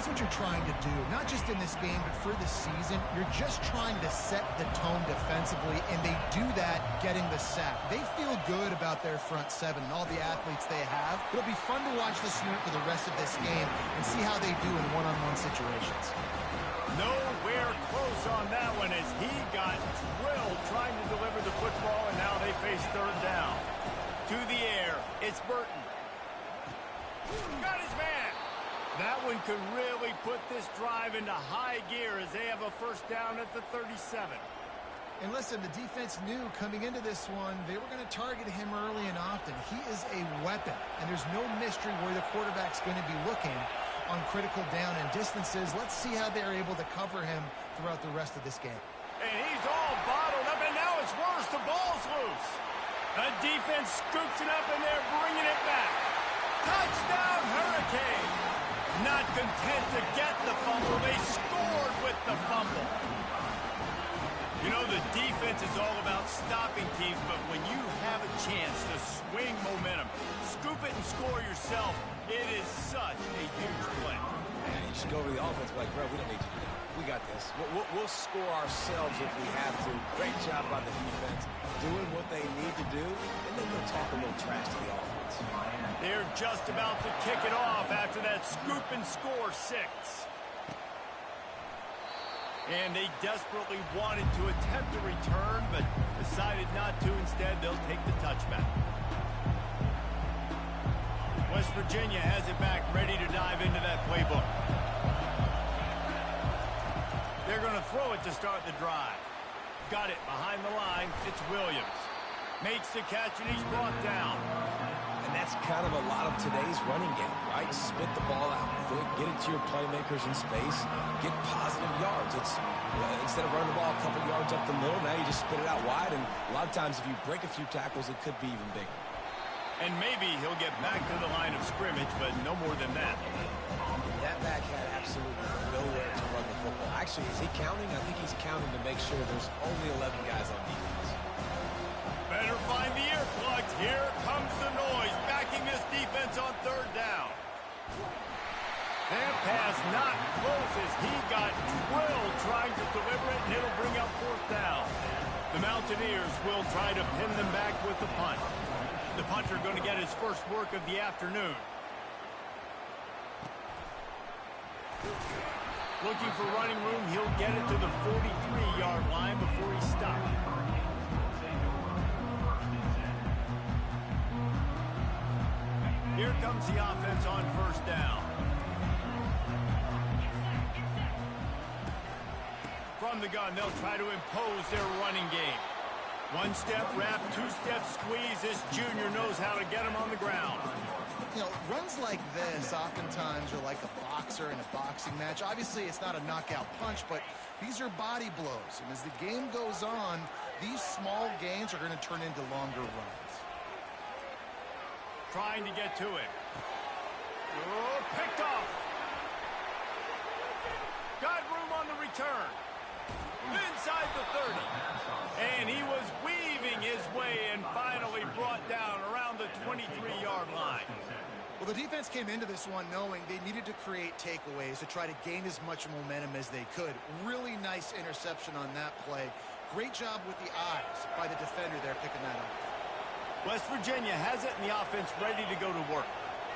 that's what you're trying to do, not just in this game, but for the season. You're just trying to set the tone defensively, and they do that getting the sack. They feel good about their front seven and all the athletes they have. It'll be fun to watch this unit for the rest of this game and see how they do in one-on-one situations. Nowhere close on that one as he got drilled trying to deliver the football, and now they face third down. To the air, it's Burton. Got his man. That one could really put this drive into high gear as they have a first down at the 37. And listen, the defense knew coming into this one, they were going to target him early and often. He is a weapon, and there's no mystery where the quarterback's going to be looking on critical down and distances. Let's see how they're able to cover him throughout the rest of this game. And he's all bottled up, and now it's worse. The ball's loose. The defense scoops it up, and they're bringing it back. Touchdown, Hurricane. Not content to get the fumble, they scored with the fumble. You know, the defense is all about stopping teams, but when you have a chance to swing momentum, scoop it and score yourself, it is such a huge play. Man, you should go to the offense like, bro, we don't need you to do that. We got this. We'll score ourselves if we have to. Great job by the defense, doing what they need to do, and then they'll talk a little trash to the offense. They're just about to kick it off after that scoop and score 6. And they desperately wanted to attempt a return, but decided not to. Instead, they'll take the touchback. West Virginia has it back, ready to dive into that playbook. They're going to throw it to start the drive. Got it behind the line. It's Williams. Makes the catch, and he's brought down. And that's kind of a lot of today's running game, right? Spit the ball out quick, get it to your playmakers in space, get positive yards. It's instead of running the ball a couple yards up the middle, now you just spit it out wide, and a lot of times if you break a few tackles, it could be even bigger. And maybe he'll get back to the line of scrimmage, but no more than that. That back had absolutely nowhere to run the football. Actually, is he counting? I think he's counting to make sure there's only 11 guys on defense. Better find the earplugs. Here comes the noise, backing this defense on third down. That pass not close as he got drilled trying to deliver it, and it'll bring up fourth down. The Mountaineers will try to pin them back with the punt. The punter going to get his first work of the afternoon. Looking for running room, he'll get it to the 43-yard line before he stops. Here comes the offense on first down. From the gun, they'll try to impose their running game. One-step wrap, two-step squeeze. This junior knows how to get him on the ground. You know, runs like this oftentimes are like a boxer in a boxing match. Obviously, it's not a knockout punch, but these are body blows. And as the game goes on, these small gains are going to turn into longer runs. Trying to get to it. Oh, picked off. Got room on the return. Inside the 30. And he was weaving his way and finally brought down around the 23-yard line. Well, the defense came into this one knowing they needed to create takeaways to try to gain as much momentum as they could. Really nice interception on that play. Great job with the eyes by the defender there picking that up. West Virginia has it and the offense ready to go to work.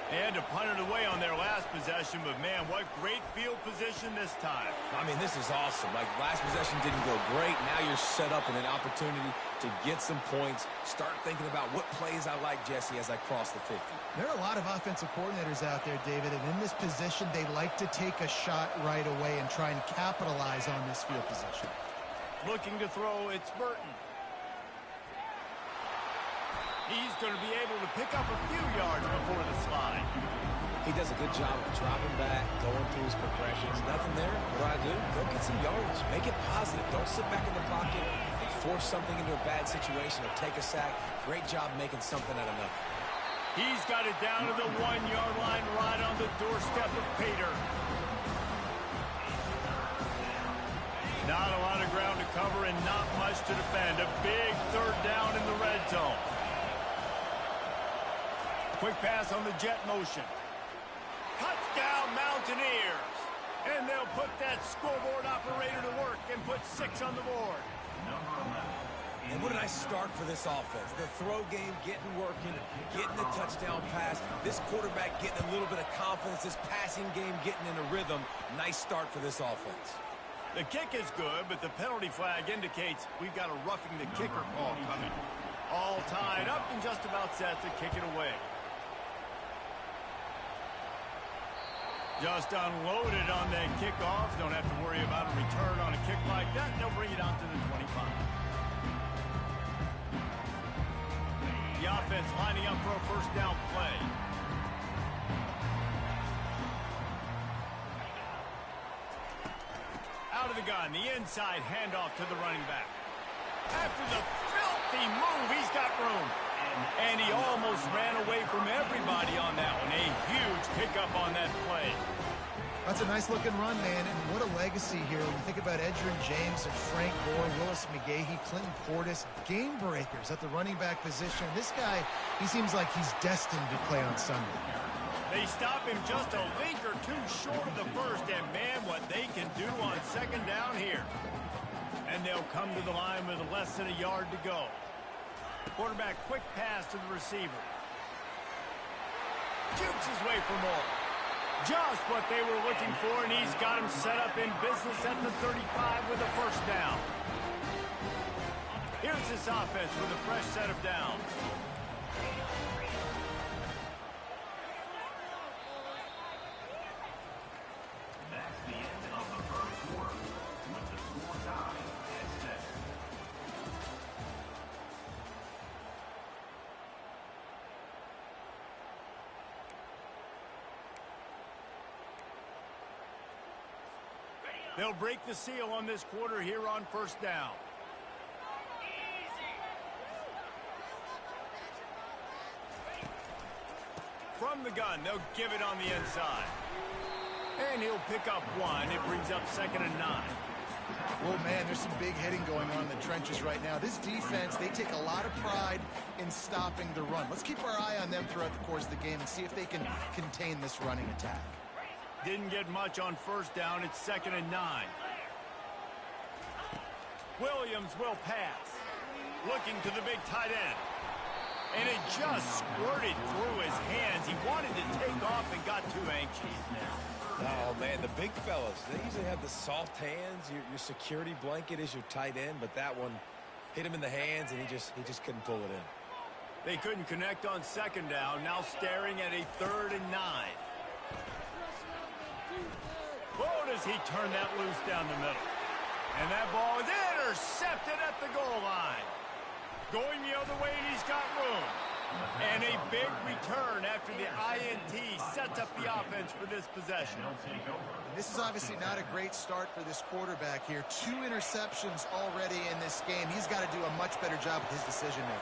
They had to punt it away on their last possession, but man, what great field position this time. I mean, this is awesome. Like, last possession didn't go great. Now you're set up with an opportunity to get some points. Start thinking about what plays I like, Jesse, as I cross the 50. There are a lot of offensive coordinators out there, David, and in this position, they like to take a shot right away and try and capitalize on this field position. Looking to throw, it's Burton. He's going to be able to pick up a few yards before the slide. He does a good job of dropping back, going through his progressions. Nothing there. What do? Go get some yardage. Make it positive. Don't sit back in the pocket and force something into a bad situation or take a sack. Great job making something out of nothing. He's got it down to the 1-yard line right on the doorstep of Pater. Not a lot of ground to cover and not much to defend. A big third down in the red zone. Quick pass on the jet motion. Touchdown, Mountaineers. And they'll put that scoreboard operator to work and put 6 on the board. And what a nice start for this offense. The throw game getting working, getting the touchdown pass. This quarterback getting a little bit of confidence. This passing game getting in a rhythm. Nice start for this offense. The kick is good, but the penalty flag indicates we've got a roughing the kicker call coming. All tied up and just about set to kick it away. Just unloaded on that kickoff. Don't have to worry about a return on a kick like that. They'll bring it out to the 25. The offense lining up for a first down play. Out of the gun, the inside handoff to the running back. After the filthy move, he's got room. And he almost ran away from everybody on that one. A huge pickup on that play. That's a nice-looking run, man, and what a legacy here. When you think about Edgerrin James and Frank Gore, Willis McGahee, Clinton Portis, game breakers at the running back position. This guy, he seems like he's destined to play on Sunday. They stop him just a link or two short of the first, and man, what they can do on second down here. And they'll come to the line with less than a yard to go. Quarterback quick pass to the receiver. Jukes his way for more. Just what they were looking for, and he's got him set up in business at the 35 with a first down. Here's this offense with a fresh set of downs. That's the end of the first quarter, with the score tied at 7. They'll break the seal on this quarter here on first down. From the gun, they'll give it on the inside. And he'll pick up 1. It brings up 2nd and 9. Well, man, there's some big hitting going on in the trenches right now. This defense, they take a lot of pride in stopping the run. Let's keep our eye on them throughout the course of the game and see if they can contain this running attack. Didn't get much on first down. It's 2nd and 9. Williams will pass. Looking to the big tight end. And it just squirted through his hands. He wanted to take off and got too anxious. Oh, man, the big fellas, they usually have the soft hands. Your security blanket is your tight end, but that one hit him in the hands, and he just couldn't pull it in. They couldn't connect on second down. Now staring at a 3rd and 9. Oh, does he turn that loose down the middle. And that ball is intercepted at the goal line. Going the other way, and he's got room. And a big return after the INT sets up the offense for this possession. This is obviously not a great start for this quarterback here. 2 interceptions already in this game. He's got to do a much better job with his decision-making.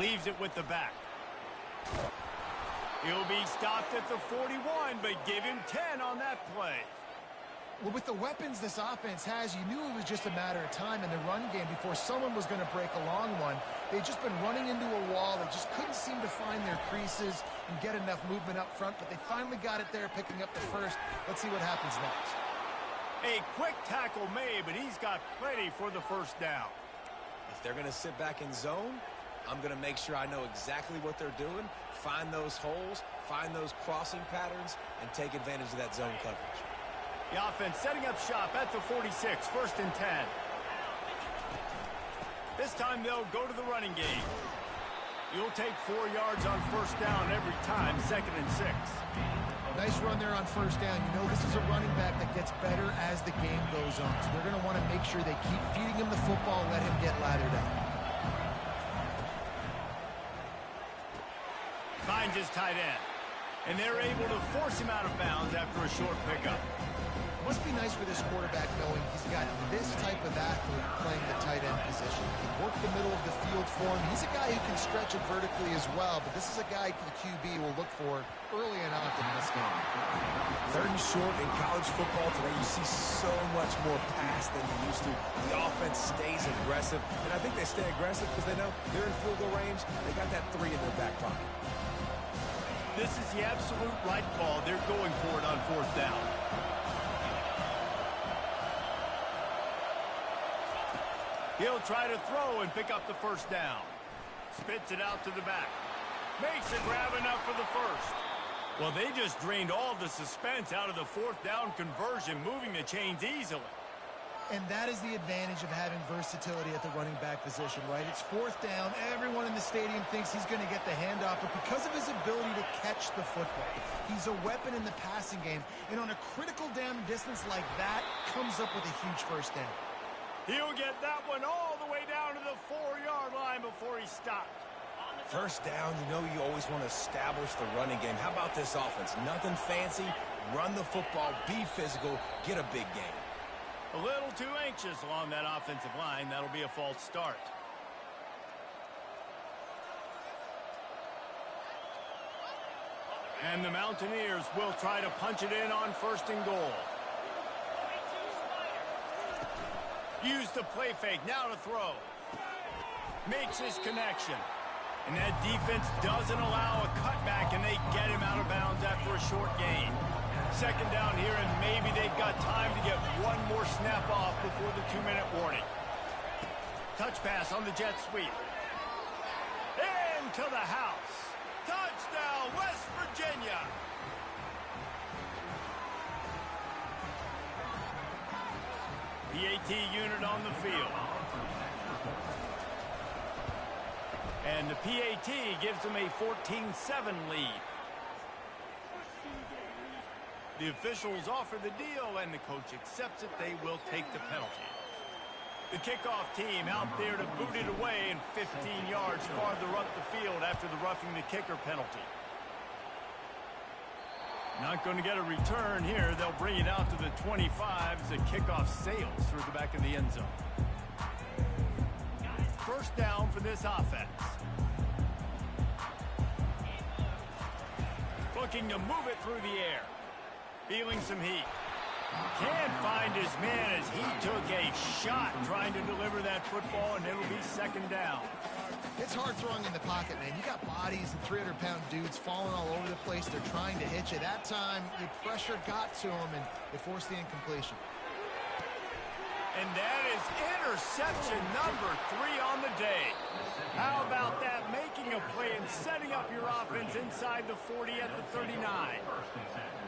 Leaves it with the back. He'll be stopped at the 41, but give him 10 on that play. Well, with the weapons this offense has, you knew it was just a matter of time in the run game before someone was going to break a long one. They'd just been running into a wall. They just couldn't seem to find their creases and get enough movement up front, but they finally got it there, picking up the first. Let's see what happens next. A quick tackle made, but he's got plenty for the first down. If they're going to sit back in zone, I'm going to make sure I know exactly what they're doing, find those holes, find those crossing patterns, and take advantage of that zone coverage. The offense setting up shop at the 46, 1st and 10. This time they'll go to the running game. You'll take 4 yards on first down every time, 2nd and 6. Nice run there on first down. You know this is a running back that gets better as the game goes on. So they're going to want to make sure they keep feeding him the football, let him get lathered up. Finds his tight end. And they're able to force him out of bounds after a short pickup. Must be nice for this quarterback knowing he's got this type of athlete playing the tight end position. He can work the middle of the field for him. He's a guy who can stretch it vertically as well, but this is a guy the QB will look for early and often in this game. 3rd and short in college football today, you see so much more pass than you used to. The offense stays aggressive, and I think they stay aggressive because they know they're in field goal range. They got that 3 in their back pocket. This is the absolute right call. They're going for it on fourth down. He'll try to throw and pick up the first down. Spits it out to the back. Makes a grab enough for the first. Well, they just drained all the suspense out of the fourth down conversion, moving the chains easily. And that is the advantage of having versatility at the running back position, right? It's fourth down. Everyone in the stadium thinks he's going to get the handoff, but because of his ability to catch the football, he's a weapon in the passing game. And on a critical down distance like that, comes up with a huge first down. He'll get that one all the way down to the 4-yard line before he stopped. First down, you know you always want to establish the running game. How about this offense? Nothing fancy. Run the football, be physical, get a big gain. A little too anxious along that offensive line. That'll be a false start. And the Mountaineers will try to punch it in on first and goal. Use the play fake. Now to throw. Makes his connection. And that defense doesn't allow a cutback, and they get him out of bounds after a short gain. Second down here, and maybe they've got time to get one more snap off before the 2-minute warning. Touch pass on the jet sweep. Into the house. Touchdown, West Virginia. PAT unit on the field. And the PAT gives them a 14-7 lead. The officials offer the deal, and the coach accepts it. They will take the penalty. The kickoff team out there to boot it away, and 15 yards farther up the field after the roughing the kicker penalty. Not going to get a return here. They'll bring it out to the 25 as the kickoff sails through the back of the end zone. First down for this offense. Looking to move it through the air. Feeling some heat. Can't find his man as he took a shot trying to deliver that football, and it'll be second down. It's hard throwing in the pocket, man. You got bodies and 300-pound dudes falling all over the place. They're trying to hit you. That time, the pressure got to him, and it forced the incompletion. And that is interception number 3 on the day. How about that? Making a play and setting up your offense inside the 40 at the 39.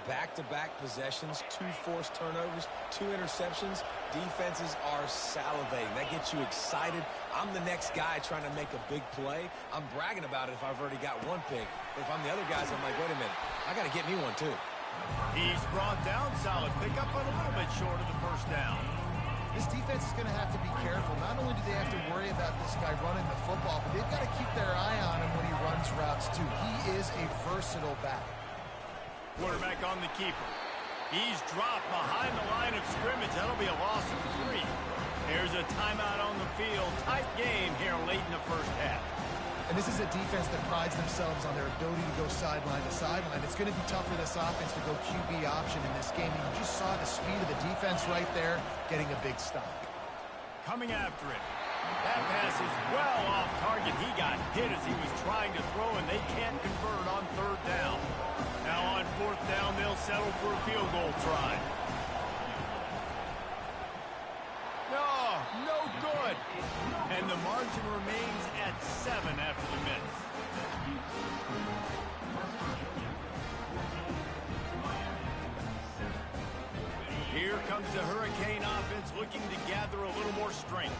Back-to-back possessions, 2 forced turnovers, 2 interceptions. Defenses are salivating. That gets you excited. I'm the next guy trying to make a big play. I'm bragging about it if I've already got one pick. But if I'm the other guys, I'm like, wait a minute. I got to get me one, too. He's brought down. Solid pickup, but a little bit short of the first down. This defense is going to have to be careful. Not only do they have to worry about this guy running the football, but they've got to keep their eye on him when he runs routes, too. He is a versatile back. Quarterback on the keeper. He's dropped behind the line of scrimmage. That'll be a loss of 3. There's a timeout on the field. Tight game here late in the first half. And this is a defense that prides themselves on their ability to go sideline to sideline. It's going to be tough for this offense to go QB option in this game. You just saw the speed of the defense right there getting a big stop. Coming after it. That pass is well off target. He got hit as he was trying to throw, and they can't convert on third down. Now on fourth down, they'll settle for a field goal try. No good. And the margin remains at 7 after the miss. Here comes the Hurricane offense looking to gather a little more strength.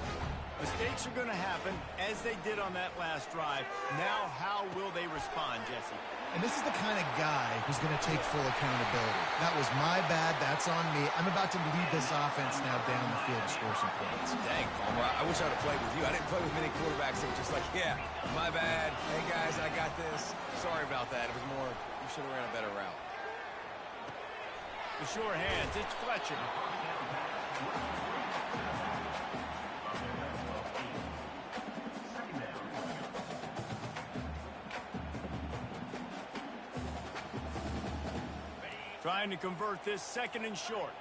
Mistakes are going to happen, as they did on that last drive. Now, how will they respond, Jesse? And this is the kind of guy who's going to take full accountability. That was my bad. That's on me. I'm about to lead this offense now down the field to score some points. Dang, Palmer, I wish I would have played with you. I didn't play with many quarterbacks that were just like, yeah, my bad. Hey, guys, I got this. Sorry about that. It was more, you should have ran a better route. The sure hands, it's Fletcher. Trying to convert this second and short.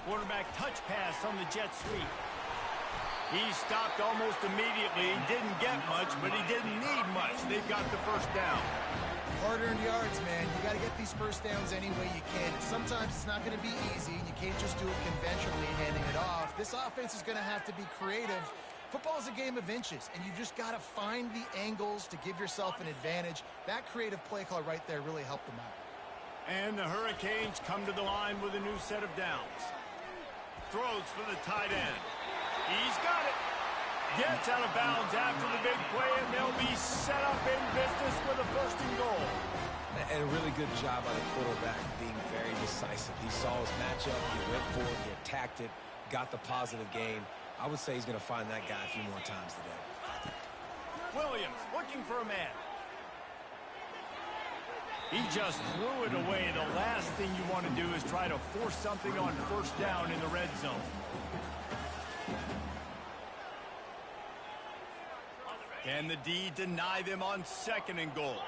Quarterback touch pass on the jet sweep. He stopped almost immediately. He didn't get much, but he didn't need much. They've got the first down. Hard-earned yards, man. You got to get these first downs any way you can. Sometimes it's not going to be easy, and you can't just do it conventionally handing it off. This offense is going to have to be creative. Football's a game of inches, and you just got to find the angles to give yourself an advantage. That creative play call right there really helped them out. And the Hurricanes come to the line with a new set of downs. Throws for the tight end. He's got it. Gets out of bounds after the big play, and they'll be set up in business with a first and goal. And a really good job by the quarterback being very decisive. He saw his matchup, he went for it, he attacked it, got the positive gain. I would say he's going to find that guy a few more times today. Williams looking for a man. He just threw it away. The last thing you want to do is try to force something on first down in the red zone. Can the D deny them on second and goal?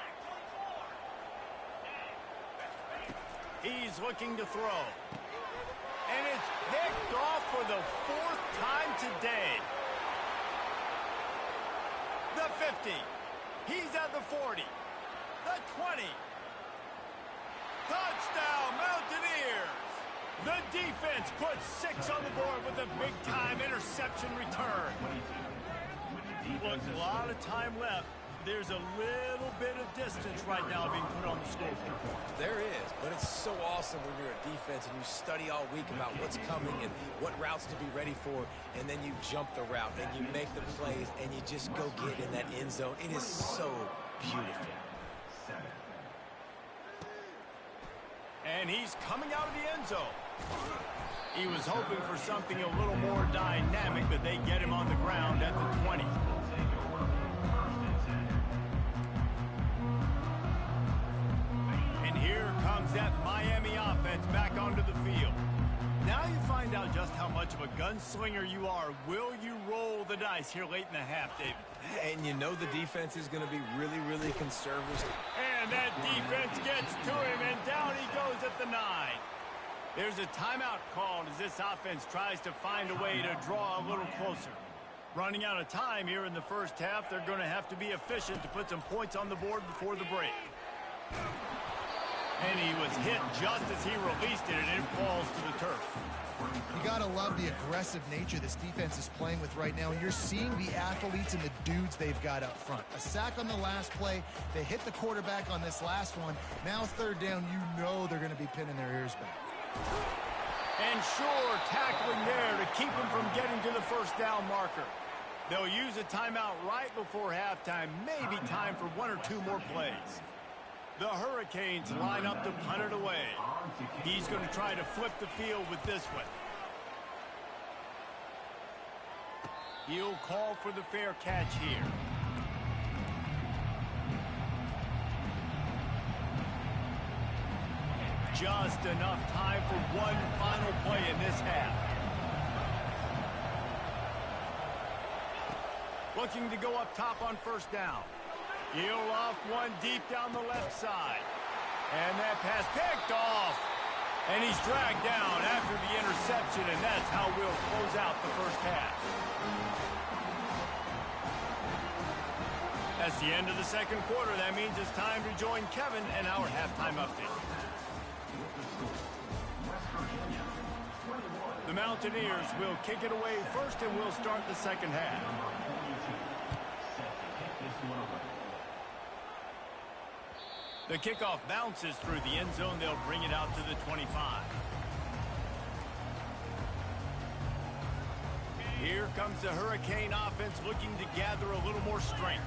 He's looking to throw. And it's picked off for the fourth time today. The 50. He's at the 40. The 20. Touchdown, Mountaineers! The defense puts 6 on the board with a big-time interception return. Look, a lot of time left. There's a little bit of distance right now being put on the scoreboard. There is, but it's so awesome when you're a defense and you study all week about what's coming and what routes to be ready for, and then you jump the route and you make the plays and you just go get in that end zone. It is so beautiful. And he's coming out of the end zone. He was hoping for something a little more dynamic, but they get him on the ground at the 20. And here comes that Miami offense back onto the field. Now you find out just how much of a gunslinger you are. Will you roll the dice here late in the half, David? And you know the defense is going to be really, really conservative. And that defense gets to him, and down he goes at the 9. There's a timeout called as this offense tries to find a way to draw a little closer. Running out of time here in the first half, they're going to have to be efficient to put some points on the board before the break. And he was hit just as he released it, and it falls to the turf. You got to love the aggressive nature this defense is playing with right now. And you're seeing the athletes and the dudes they've got up front. A sack on the last play. They hit the quarterback on this last one. Now third down, you know they're going to be pinning their ears back. And sure, tackling there to keep him from getting to the first down marker. They'll use a timeout right before halftime. Maybe time for 1 or 2 more plays. The Hurricanes line up to punt it away. He's going to try to flip the field with this one. He'll call for the fair catch here. Just enough time for one final play in this half. Looking to go up top on first down. He'll loft one deep down the left side. And that pass picked off. And he's dragged down after the interception, and that's how we'll close out the first half. That's the end of the second quarter. That means it's time to join Kevin and our halftime update. The Mountaineers will kick it away first, and we'll start the second half. The kickoff bounces through the end zone. They'll bring it out to the 25. Here comes the Hurricane offense looking to gather a little more strength.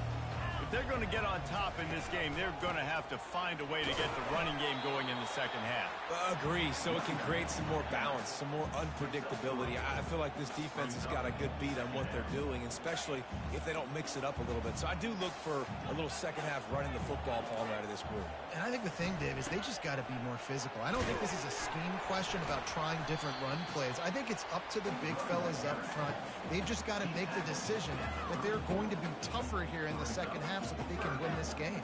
If they're going to get on top in this game, they're going to have to find a way to get the running game going in the second half. Agree, so it can create some more balance, some more unpredictability. I feel like this defense has got a good beat on what they're doing, especially if they don't mix it up a little bit. So I do look for a little second half running the football falling out of this group. And I think the thing, Dave, is they just got to be more physical. I don't think this is a scheme question about trying different run plays. I think it's up to the big fellas up front. They've just got to make the decision that they're going to be tougher here in the second half so that they can win this game.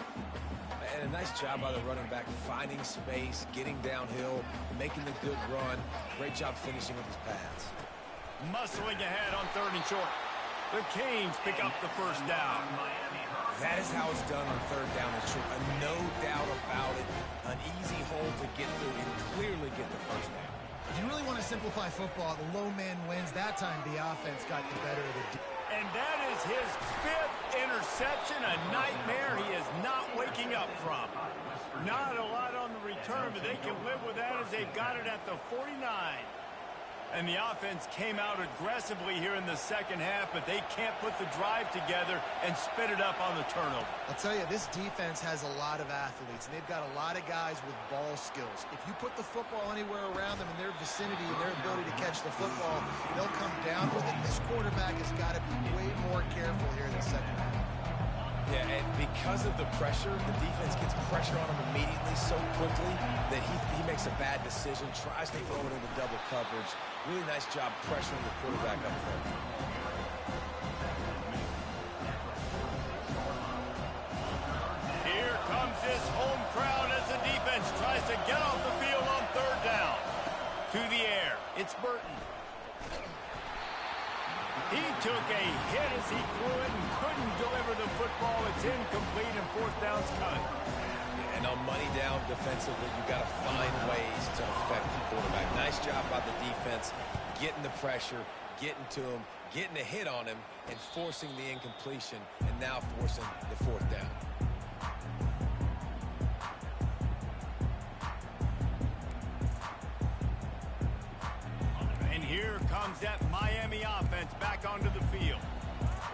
And a nice job by the running back, finding space, getting downhill, making the good run. Great job finishing with his pass. Muscling ahead on 3rd and short. The Canes pick up the first down. That is how it's done on third down and short. No doubt about it. An easy hole to get through and clearly get the first down. If you really want to simplify football, the low man wins. That time the offense got the better of the And that is his 5th interception, a nightmare he is not waking up from. Not a lot on the return, but they can live with that as they've got it at the 49. And the offense came out aggressively here in the second half, but they can't put the drive together and spit it up on the turnover. I'll tell you, this defense has a lot of athletes, and they've got a lot of guys with ball skills. If you put the football anywhere around them in their vicinity and their ability to catch the football, they'll come down with it. This quarterback has got to be way more careful here in the second half. Yeah, and because of the pressure, the defense gets pressure on him immediately so quickly that he makes a bad decision, tries to throw it into double coverage. Really nice job pressuring the quarterback up front. Here comes this home crowd as the defense tries to get off the field on third down. To the air, it's Burton. He took a hit as he threw it and couldn't deliver the football. It's incomplete and fourth down's cut. And on money down defensively, you've got to find ways to affect the quarterback. Nice job by the defense, getting the pressure, getting to him, getting a hit on him, and forcing the incompletion, and now forcing the fourth down. And here comes that Miami offense back onto the field.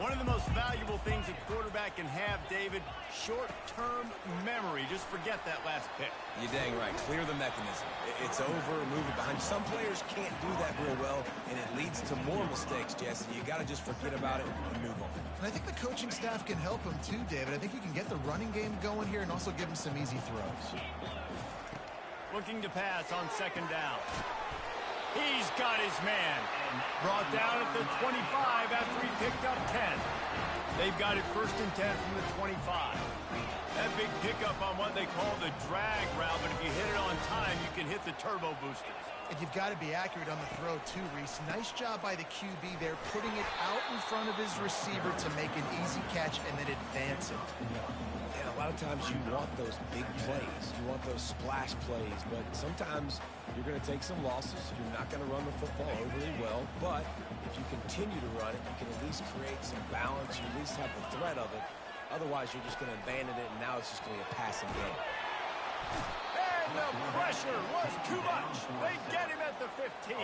One of the most valuable things a quarterback can have, David, short-term memory. Just forget that last pick. You're dang right. Clear the mechanism. It's over, move it behind. Some players can't do that real well, and it leads to more mistakes, Jesse. You got to just forget about it and move on. And I think the coaching staff can help him too, David. I think you can get the running game going here and also give him some easy throws. Looking to pass on second down. He's got his man. Brought down at the 25 after he picked up 10. They've got it first and 10 from the 25. That big pickup on what they call the drag route, but if you hit it on time, you can hit the turbo boosters. And you've got to be accurate on the throw too, Reese. Nice job by the QB there, putting it out in front of his receiver to make an easy catch and then advance it. And a lot of times you want those big plays. You want those splash plays, but sometimes you're going to take some losses. You're not going to run the football overly well, but if you continue to run it, you can at least create some balance. You at least have the threat of it. Otherwise, you're just going to abandon it, and now it's just going to be a passing game. And the pressure was too much. They get him at the 15.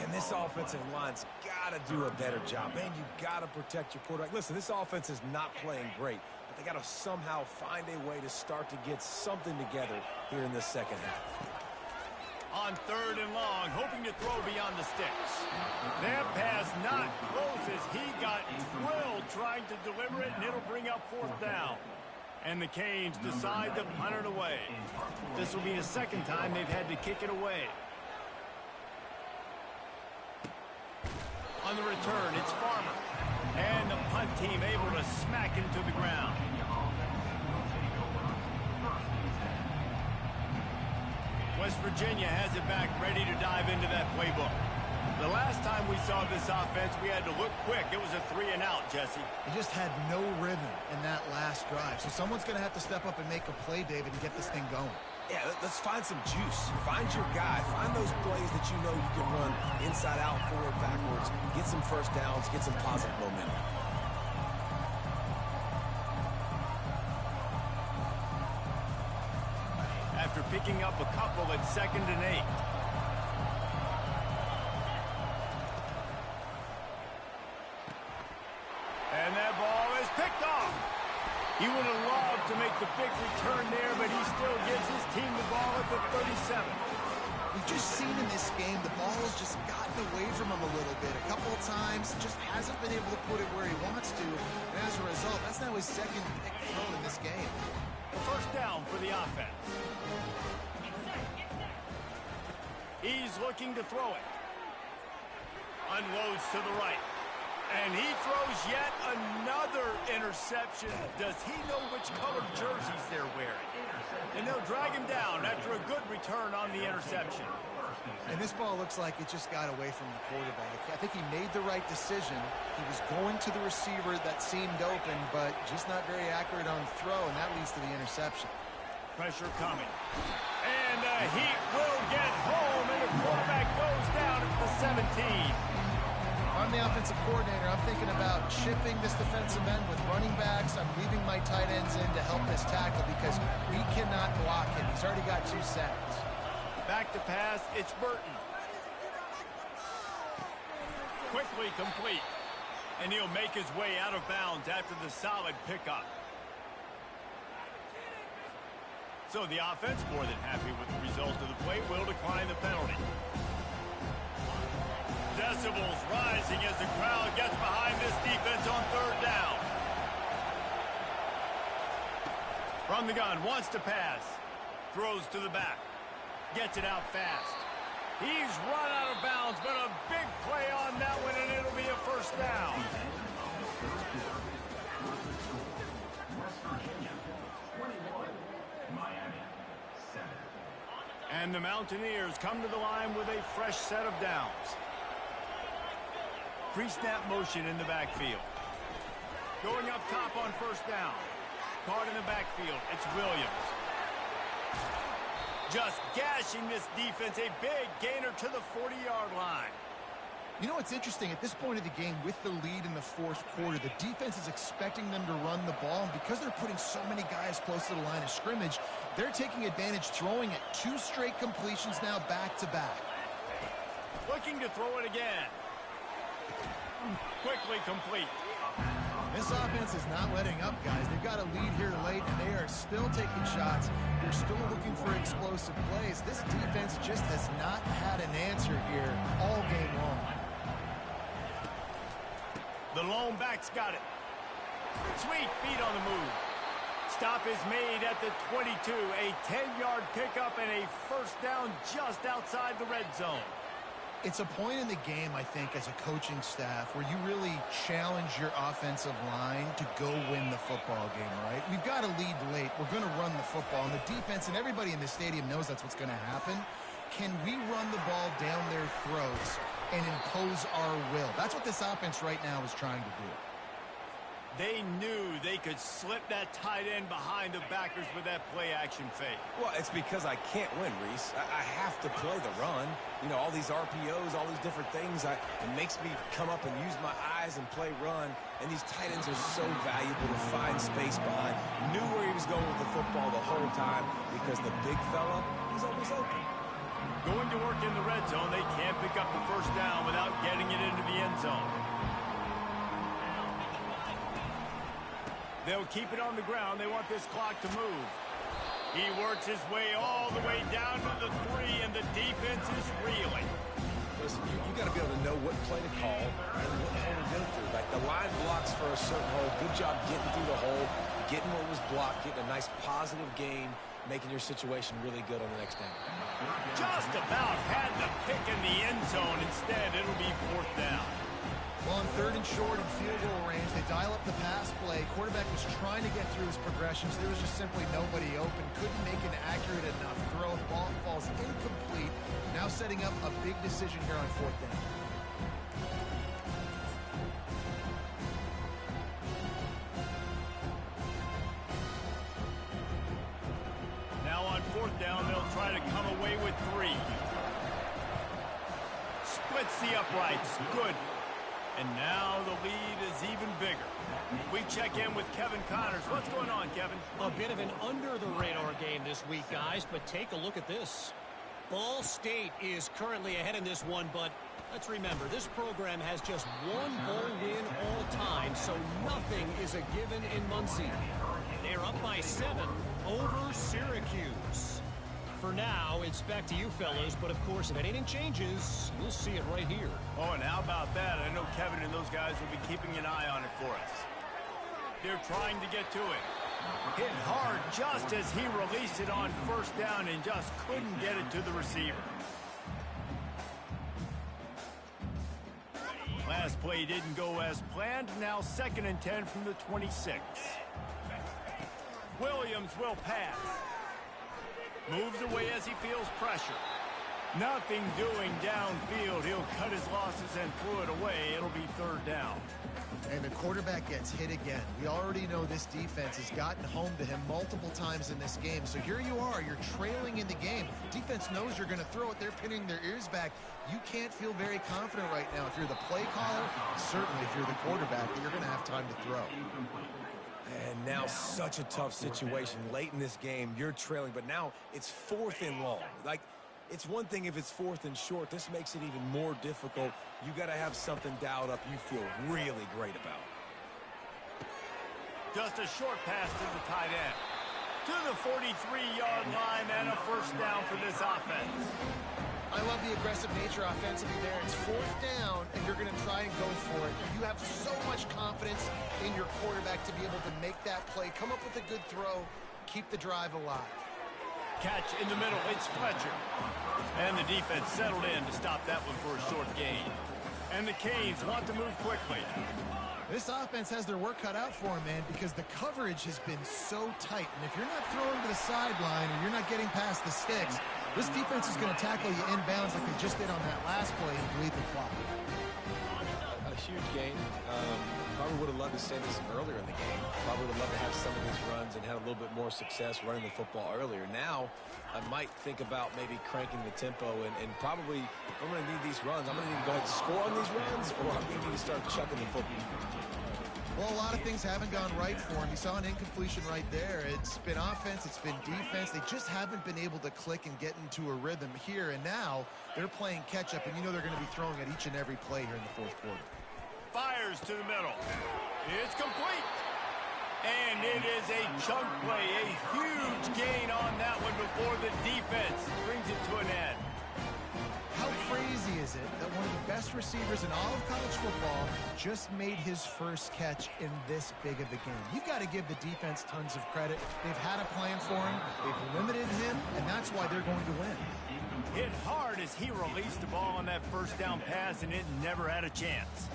And this offensive line's got to do a better job. Man, you got to protect your quarterback. Listen, this offense is not playing great, but they got to somehow find a way to start to get something together here in this second half. On third and long, hoping to throw beyond the sticks. That pass not close as he got drilled trying to deliver it, and it'll bring up fourth down. And the Canes decide to punt it away. This will be the second time they've had to kick it away. On the return, it's Farmer. And the punt team able to smack him to the ground. West Virginia has it back, ready to dive into that playbook. The last time we saw this offense, we had to look quick. It was a 3-and-out, Jesse. They just had no rhythm in that last drive. So someone's going to have to step up and make a play, David, and get this thing going. Yeah, let's find some juice. Find your guy. Find those plays that you know you can run inside out, forward, backwards. Get some first downs. Get some positive momentum. After picking up a couple at 2nd and 8. And that ball is picked off. He would have loved to make the big return there, but he still gives his team the ball at the 37. We've just seen in this game the ball has just gotten away from him a little bit. A couple of times, just hasn't been able to put it where he wants to. And as a result, that's now his second pick thrown in this game. The first down for the offense. He's looking to throw it. Unloads to the right. And he throws yet another interception. Does he know which color jerseys they're wearing? And they'll drag him down after a good return on the interception. And this ball looks like it just got away from the quarterback. I think he made the right decision. He was going to the receiver that seemed open, but just not very accurate on the throw, and that leads to the interception. Pressure coming. And the Heat will get home, and the quarterback goes down at the 17. I'm the offensive coordinator. I'm thinking about chipping this defensive end with running backs. I'm leaving my tight ends in to help this tackle because we cannot block him. He's already got 2 sacks. Back to pass, it's Burton. Quickly complete. And he'll make his way out of bounds after the solid pickup. So the offense, more than happy with the result of the play, will decline the penalty. Decibels rising as the crowd gets behind this defense on 3rd down. From the gun, wants to pass. Throws to the back. Gets it out fast. He's run out of bounds, but a big play on that one, and it'll be a 1st down. West Virginia, 21. Miami, 7. And the Mountaineers come to the line with a fresh set of downs. Pre-snap motion in the backfield. Going up top on 1st down. Caught in the backfield. It's Williams. Just gashing this defense. A big gainer to the 40-yard line. You know what's interesting? At this point of the game, with the lead in the 4th quarter, the defense is expecting them to run the ball. And because they're putting so many guys close to the line of scrimmage, they're taking advantage, throwing it 2 straight completions now back-to-back. Looking to throw it again. Quickly complete. This offense is not letting up, guys. They've got a lead here late, and they are still taking shots. They're still looking for explosive plays. This defense just has not had an answer here all game long. The lone back's got it. Sweet feet on the move. Stop is made at the 22. A 10-yard pickup and a 1st down just outside the red zone. It's a point in the game, I think, as a coaching staff where you really challenge your offensive line to go win the football game, right? We've got a lead late. We're going to run the football. And the defense and everybody in the stadium knows that's what's going to happen. Can we run the ball down their throats and impose our will? That's what this offense right now is trying to do. They knew they could slip that tight end behind the backers with that play-action fake. Well, it's because I can't win, Reese. I have to play the run. You know, all these RPOs, all these different things. It makes me come up and use my eyes and play run. And these tight ends are so valuable to find space behind. Knew where he was going with the football the whole time because the big fella, he's always open. Going to work in the red zone, they can't pick up the 1st down without getting it into the end zone. They'll keep it on the ground. They want this clock to move. He works his way all the way down to the 3, and the defense is reeling. Listen, you got to be able to know what play to call and what hole to go through. Like the line blocks for a certain hole. Good job getting through the hole, getting what was blocked, getting a nice positive gain, making your situation really good on the next down. Just about had the pick in the end zone. Instead, it'll be 4th down. Well, on 3rd and short and field goal range, they dial up the pass play. Quarterback was trying to get through his progressions. There was just simply nobody open. Couldn't make an accurate enough throw. The ball falls incomplete. Now setting up a big decision here on 4th down. Now on 4th down, they'll try to come away with 3. Splits the uprights. Good. And now the lead is even bigger. We check in with Kevin Connors. What's going on, Kevin? A bit of an under-the-radar game this week, guys, but take a look at this. Ball State is currently ahead in this one, but let's remember, this program has just one bowl win all time, so nothing is a given in Muncie. They're up by 7 over Syracuse. For now, it's back to you fellas, but of course, if anything changes, you'll see it right here. Oh, and how about that? I know Kevin and those guys will be keeping an eye on it for us. They're trying to get to it. Hit hard just as he released it on 1st down and just couldn't get it to the receiver. Last play didn't go as planned. Now 2nd and 10 from the 26. Williams will pass. Moves away as he feels pressure. Nothing doing downfield. He'll cut his losses and throw it away. It'll be third down. And the quarterback gets hit again. We already know this defense has gotten home to him multiple times in this game. So here you are, you're trailing in the game. Defense knows you're going to throw it. They're pinning their ears back. You can't feel very confident right now. If you're the play caller, certainly if you're the quarterback, that you're going to have time to throw. And now such a tough situation. Late in this game, you're trailing, but now it's 4th and long. Like, it's one thing if it's 4th and short. This makes it even more difficult. You got to have something dialed up you feel really great about. Just a short pass to the tight end. To the 43-yard line and a first down for this offense. I love the aggressive nature offensively there. It's 4th down, and you're going to try and go for it. You have so much confidence in your quarterback to be able to make that play, come up with a good throw, keep the drive alive. Catch in the middle. It's Fletcher. And the defense settled in to stop that one for a short gain. And the Canes want to move quickly. This offense has their work cut out for them, man, because the coverage has been so tight. And if you're not throwing to the sideline or you're not getting past the sticks, this defense is going to tackle you inbounds like they just did on that last play and bleed the clock. A huge gain. Probably would have loved to say this earlier in the game. Probably would have loved to have some of these runs and have a little bit more success running the football earlier. Now, I might think about maybe cranking the tempo and probably, if I'm going to need these runs, I'm going to need to go ahead and score on these runs, or I'm going to need to start chucking the football. Well, a lot of things haven't gone right for him. You saw an incompletion right there. It's been offense, it's been defense. They just haven't been able to click and get into a rhythm here. And now they're playing catch-up, and you know they're going to be throwing at each and every play here in the 4th quarter. Fires to the middle. It's complete. And it is a chunk play, a huge gain on that one before the defense brings it to an end. How crazy is it that one of the best receivers in all of college football just made his first catch in this big of a game? You got to give the defense tons of credit. They've had a plan for him. They've limited him, and that's why they're going to win. Hit hard as he released the ball on that first down pass, and it never had a chance.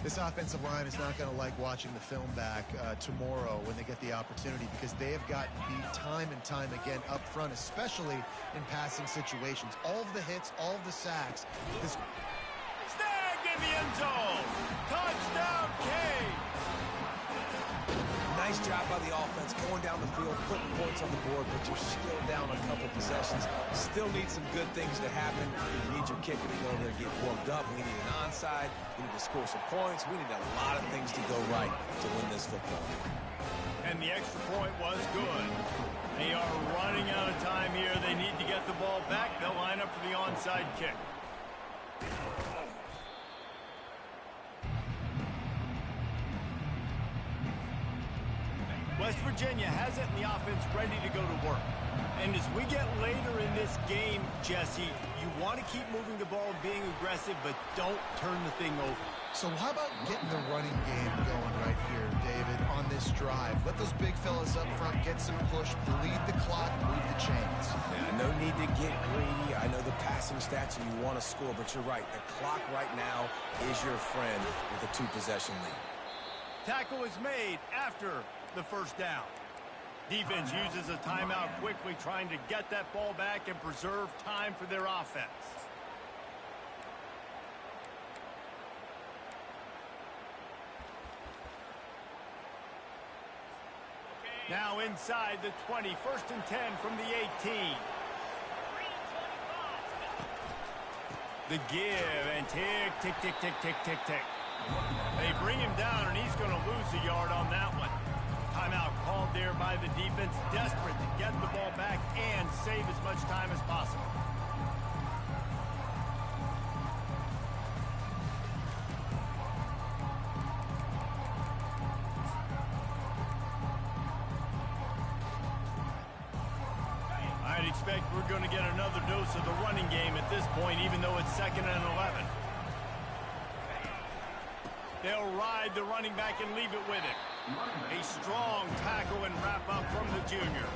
This offensive line is not going to like watching the film back tomorrow when they get the opportunity, because they have gotten beat time and time again up front, especially in passing situations. All of the hits, all of the sacks. Snagged in the end zone. Touchdown, Canes. Nice job by the offense going down the field, putting points on the board, but you're still down a couple possessions. Still need some good things to happen. You need your kicker to go in there and get warmed up. We need an onside. We need to score some points. We need a lot of things to go right to win this football game. And the extra point was good. They are running out of time here. They need to get the ball back. They'll line up for the onside kick. West Virginia has it and the offense ready to go to work. And as we get later in this game, Jesse, you want to keep moving the ball, being aggressive, but don't turn the thing over. So how about getting the running game going right here, David, on this drive? Let those big fellas up front get some push, bleed the clock, move the chains. Yeah, no need to get greedy. I know the passing stats and you want to score, but you're right. The clock right now is your friend with a 2-possession lead. Tackle is made after the first down. Defense uses a timeout quickly, trying to get that ball back and preserve time for their offense. Now inside the 20, 1st and 10 from the 18. The give and tick, tick, tick, tick, tick, tick, tick. They bring him down, and he's going to lose a yard on that one. Timeout called there by the defense, desperate to get the ball back and save as much time as possible. I'd expect we're going to get another dose of the running game at this point, even though it's 2nd and 11. They'll ride the running back and leave it with him. A strong tackle and wrap up from the junior.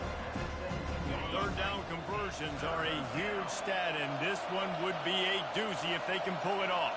3rd down conversions are a huge stat, and this one would be a doozy if they can pull it off.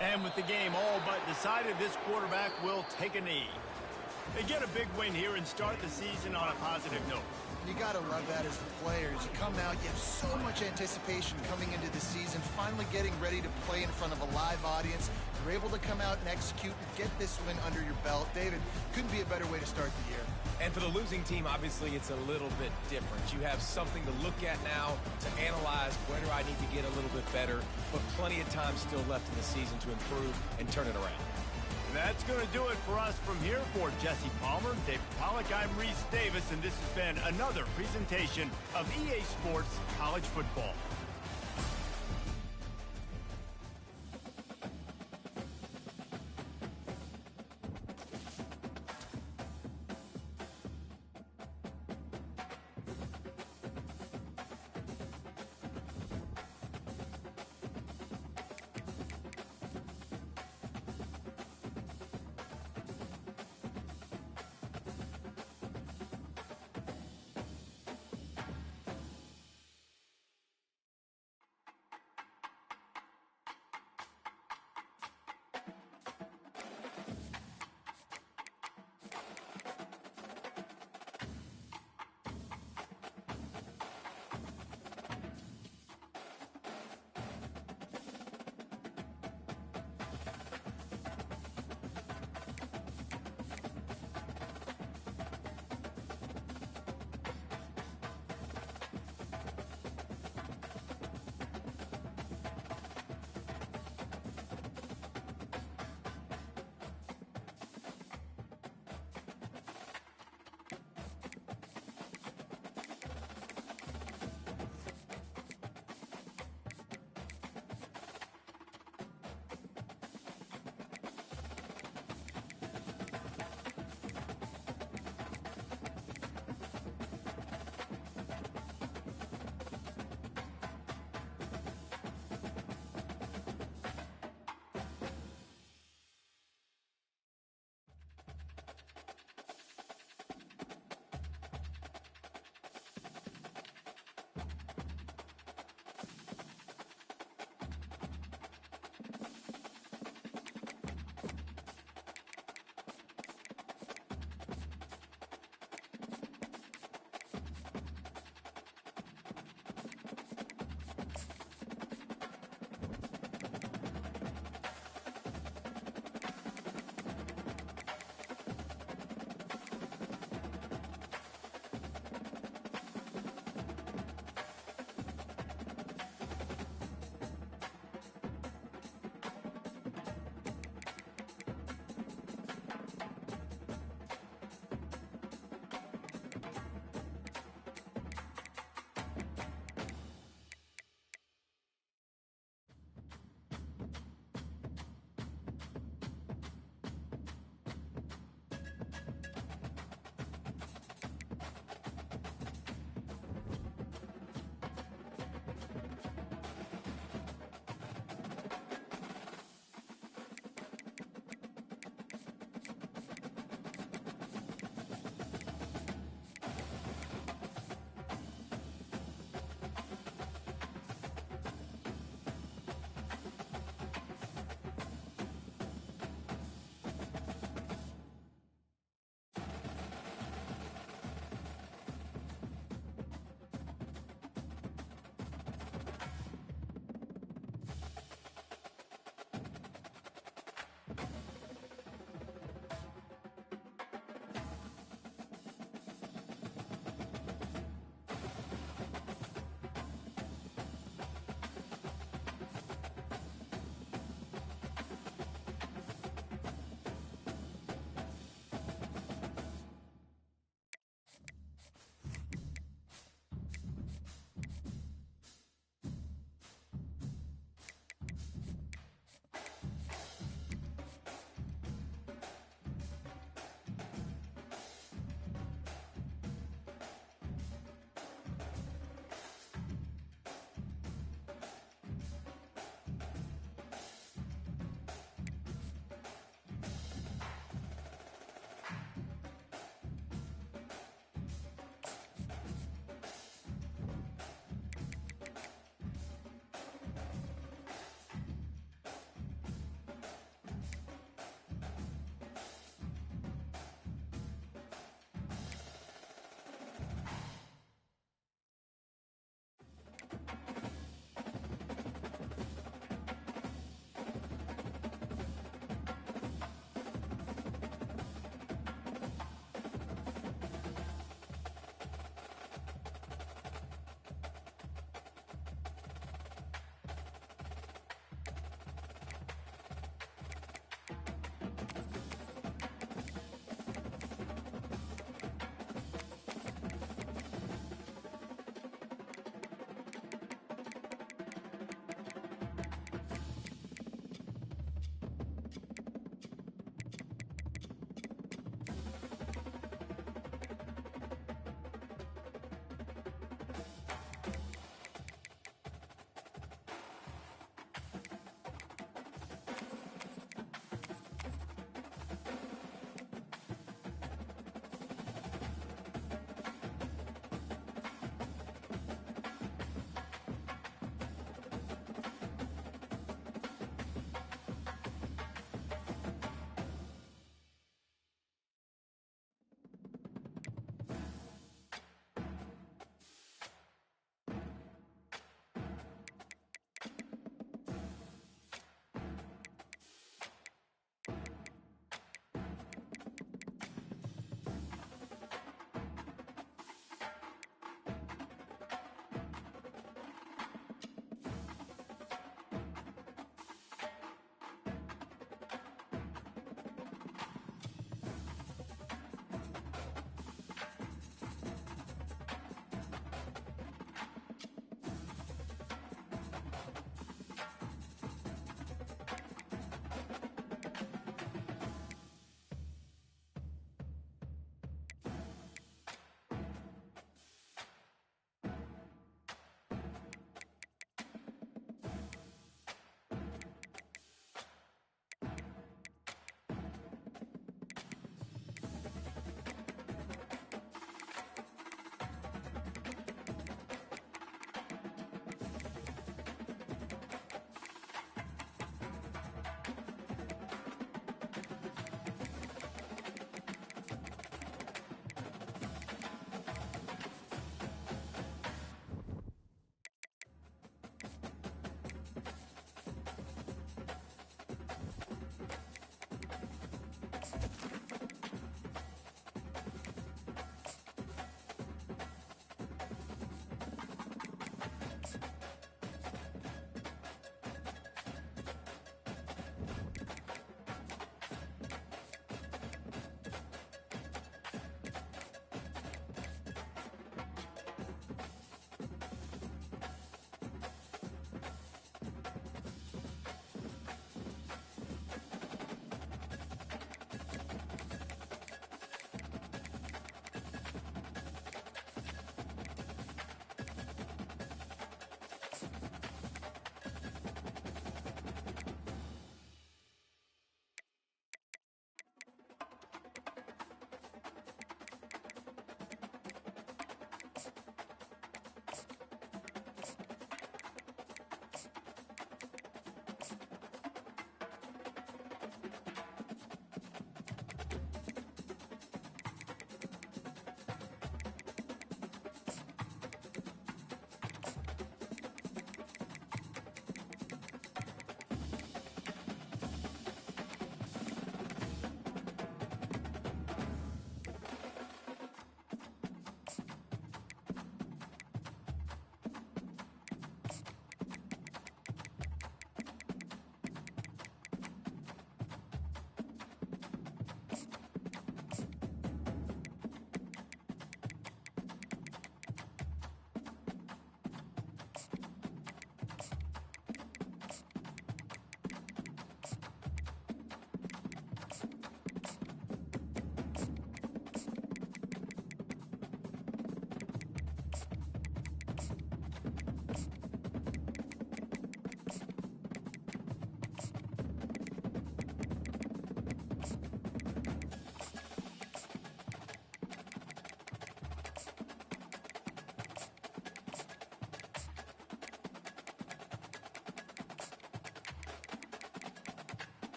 And with the game all but decided, this quarterback will take a knee. They get a big win here and start the season on a positive note. You got to love that as the players. You come out, you have so much anticipation coming into the season, finally getting ready to play in front of a live audience. You're able to come out and execute and get this win under your belt. David, couldn't be a better way to start the year. And for the losing team, obviously, it's a little bit different. You have something to look at now, to analyze where do I need to get a little bit better, but plenty of time still left in the season to improve and turn it around. That's going to do it for us from here. For Jesse Palmer, David Pollack, I'm Reese Davis, and this has been another presentation of EA Sports College Football.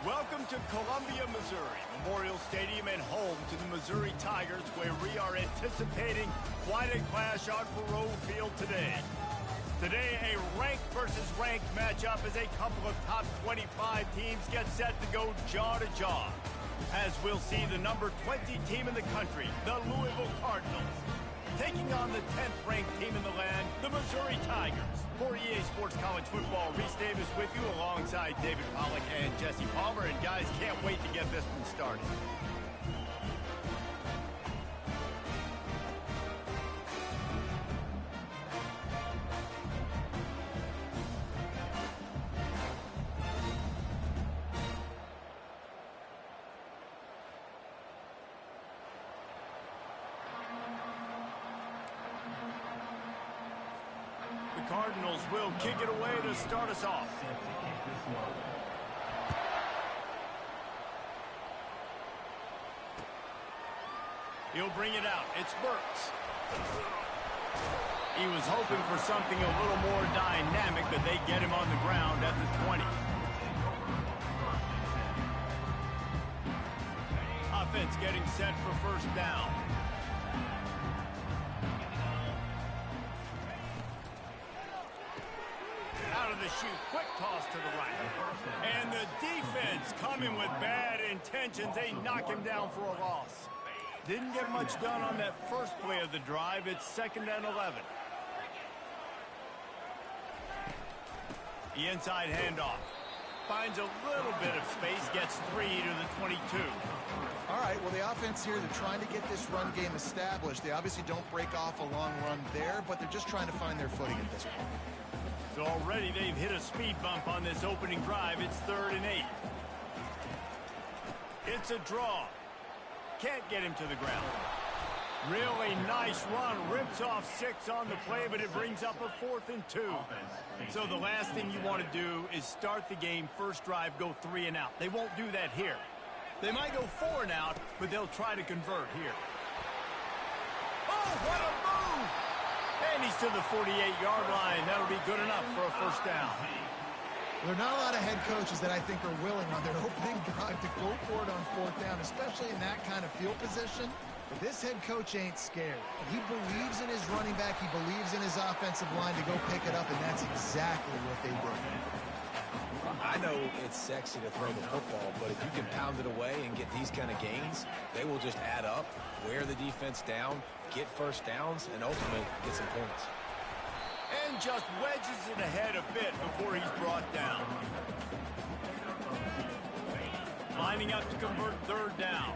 Welcome to Columbia, Missouri, Memorial Stadium and home to the Missouri Tigers, where we are anticipating quite a clash on Faurot Field today. Today, a ranked versus ranked matchup as a couple of top 25 teams get set to go jaw-to-jaw. As we'll see the number 20 team in the country, the Louisville Cardinals, taking on the 10th ranked team in the land, the Missouri Tigers. For EA Sports College Football, Reese Davis with you alongside David Pollack and Jesse Palmer. And guys, can't wait to get this one started. The Cardinals will kick it away to start us off. He'll bring it out. It's Burks. He was hoping for something a little more dynamic, but they get him on the ground at the 20. Offense getting set for first down. Out of the chute, quick toss to the right. And the defense coming with bad intentions. They knock him down for a loss. Didn't get much done on that first play of the drive. It's 2nd and 11. The inside handoff. Finds a little bit of space, gets 3 to the 22. All right, well, the offense here, they're trying to get this run game established. They obviously don't break off a long run there, but they're just trying to find their footing at this point. So already they've hit a speed bump on this opening drive. It's 3rd and 8. It's a draw. Can't get him to the ground. Really nice run. Rips off 6 on the play, but it brings up a 4th and 2. So the last thing you want to do is start the game, first drive, go 3 and out. They won't do that here. They might go 4 and out, but they'll try to convert here. Oh, what a move! And he's to the 48-yard line. That'll be good enough for a first down. There are not a lot of head coaches that I think are willing on their opening drive to go for it on 4th down, especially in that kind of field position. But this head coach ain't scared. He believes in his running back. He believes in his offensive line to go pick it up, and that's exactly what they did. I know it's sexy to throw the football, but if you can pound it away and get these kind of gains, they will just add up, wear the defense down, get first downs, and ultimately get some points. And just wedges it ahead a bit before he's brought down. Lining up to convert 3rd down.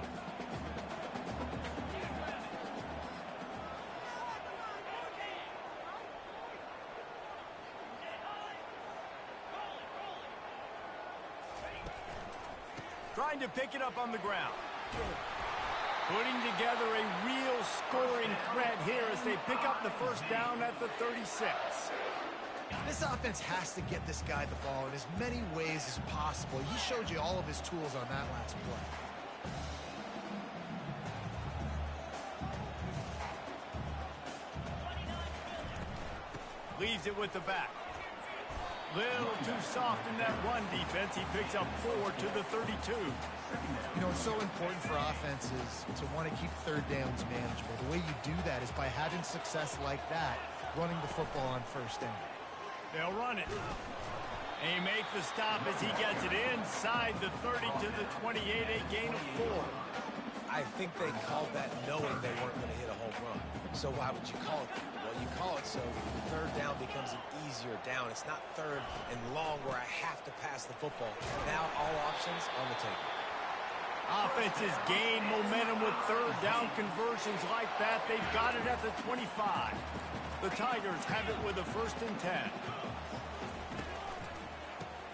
Trying to pick it up on the ground. Putting together a real scoring threat here as they pick up the first down at the 36. This offense has to get this guy the ball in as many ways as possible. He showed you all of his tools on that last play. Leaves it with the back. Little too soft in that run defense. He picks up 4 to the 32. You know, it's so important for offenses to want to keep 3rd downs manageable. The way you do that is by having success like that, running the football on 1st down. They'll run it. They make the stop as he gets it inside the 30 to the 28, a gain of 4. I think they called that knowing they weren't going to hit a home run. So why would you call it that? Well, you call it so 3rd down becomes an easier down. It's not 3rd and long where I have to pass the football. Now all options on the table. Offenses gain momentum with 3rd down conversions like that. They've got it at the 25. The Tigers have it with a 1st and 10.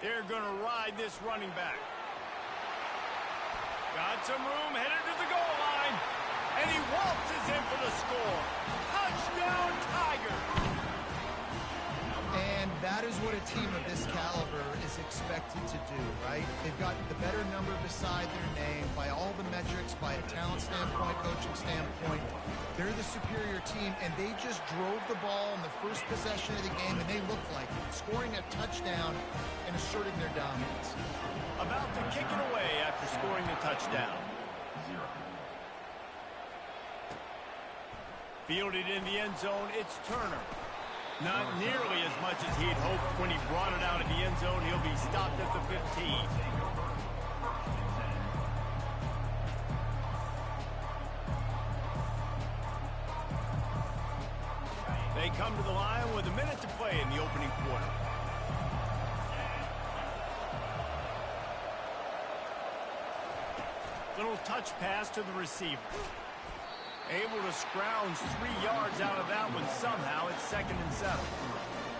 They're going to ride this running back. Got some room, headed to the goal line. And he waltzes in for the score. Touchdown, Tigers! And That is what a team of this caliber is expected to do, right? They've got the better number beside their name by all the metrics, by a talent standpoint, coaching standpoint. They're the superior team, and they just drove the ball in the first possession of the game, and they looked like it, scoring a touchdown and asserting their dominance. About to kick it away after scoring the touchdown. Fielded in the end zone, it's Turner. Not nearly as much as he'd hoped when he brought it out of the end zone. He'll be stopped at the 15. They come to the line with a minute to play in the opening quarter. Little touch pass to the receiver. Able to scrounge 3 yards out of that one somehow. It's 2nd and 7.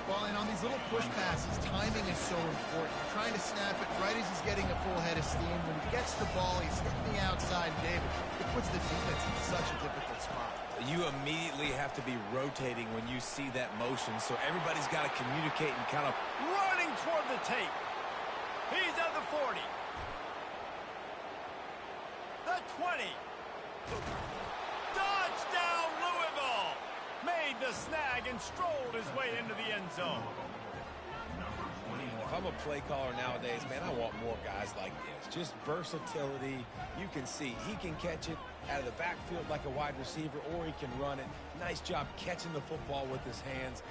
Well, and on these little push passes, timing is so important. You're trying to snap it right as he's getting a full head of steam. When he gets the ball, he's hitting the outside, David. It puts the defense in such a difficult spot. You immediately have to be rotating when you see that motion, so everybody's got to communicate and kind of... Running toward the tape. He's at the 40. The 20. Touchdown, Louisville! Made the snag and strolled his way into the end zone. If I'm a play caller nowadays, man, I want more guys like this. Just versatility. You can see he can catch it out of the backfield like a wide receiver, or he can run it. Nice job catching the football with his hands,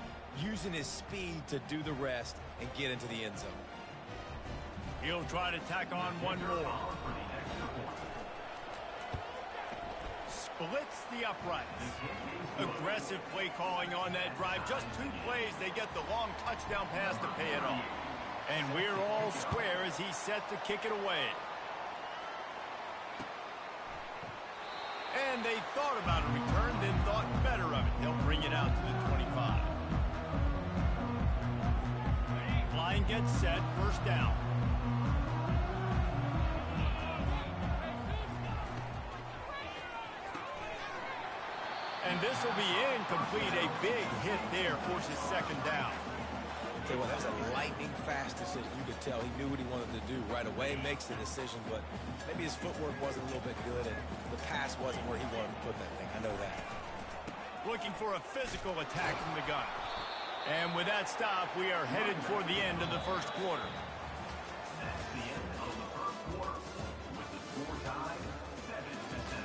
using his speed to do the rest and get into the end zone. He'll try to tack on one more. Splits the uprights. Aggressive play calling on that drive. Just 2 plays, they get the long touchdown pass to pay it off. And we're all square as he's set to kick it away. And they thought about a return, then thought better of it. They'll bring it out to the 25. Line gets set, 1st down. And this will be incomplete. A big hit there forces 2nd down. Tell you what, that was a lightning fast decision. You could tell he knew what he wanted to do right away, makes the decision, but maybe his footwork wasn't a little bit good and the pass wasn't where he wanted to put that thing. I know that. Looking for a physical attack from the gun. And with that stop, we are headed toward the end of the 1st quarter. That's the end of the 1st quarter with the score tied 7-7.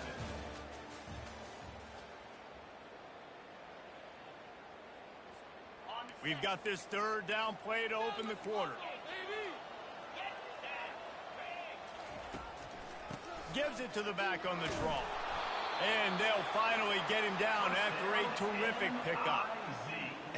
We've got this 3rd down play to open the quarter. Gives it to the back on the draw. And they'll finally get him down after a terrific pickup.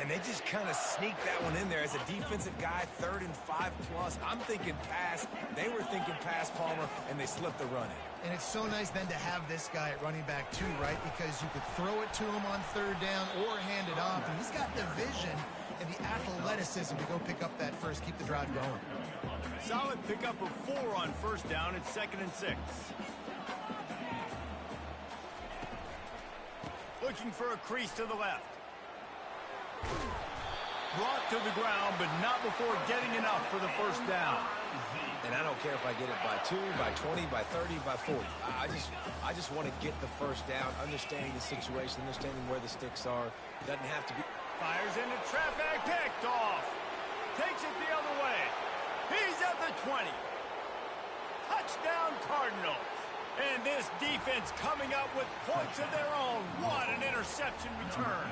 And they just kind of sneaked that one in there as a defensive guy, 3rd and 5+. I'm thinking pass. They were thinking pass, Palmer, and they slipped the run in. And it's so nice then to have this guy at running back too, right? Because you could throw it to him on 3rd down or hand it off. And he's got the vision and the athleticism to go pick up that first, keep the drive going. Solid pickup of 4 on 1st down. It's 2nd and 6. Looking for a crease to the left. Brought to the ground, but not before getting enough for the 1st down. And I don't care if I get it by 2, by 20, by 30, by 40. I just want to get the 1st down, understanding the situation, understanding where the sticks are. Doesn't have to be. Fires into traffic, picked off. Takes it the other way. He's at the 20. Touchdown, Cardinals. And this defense coming up with points of their own. What an interception return.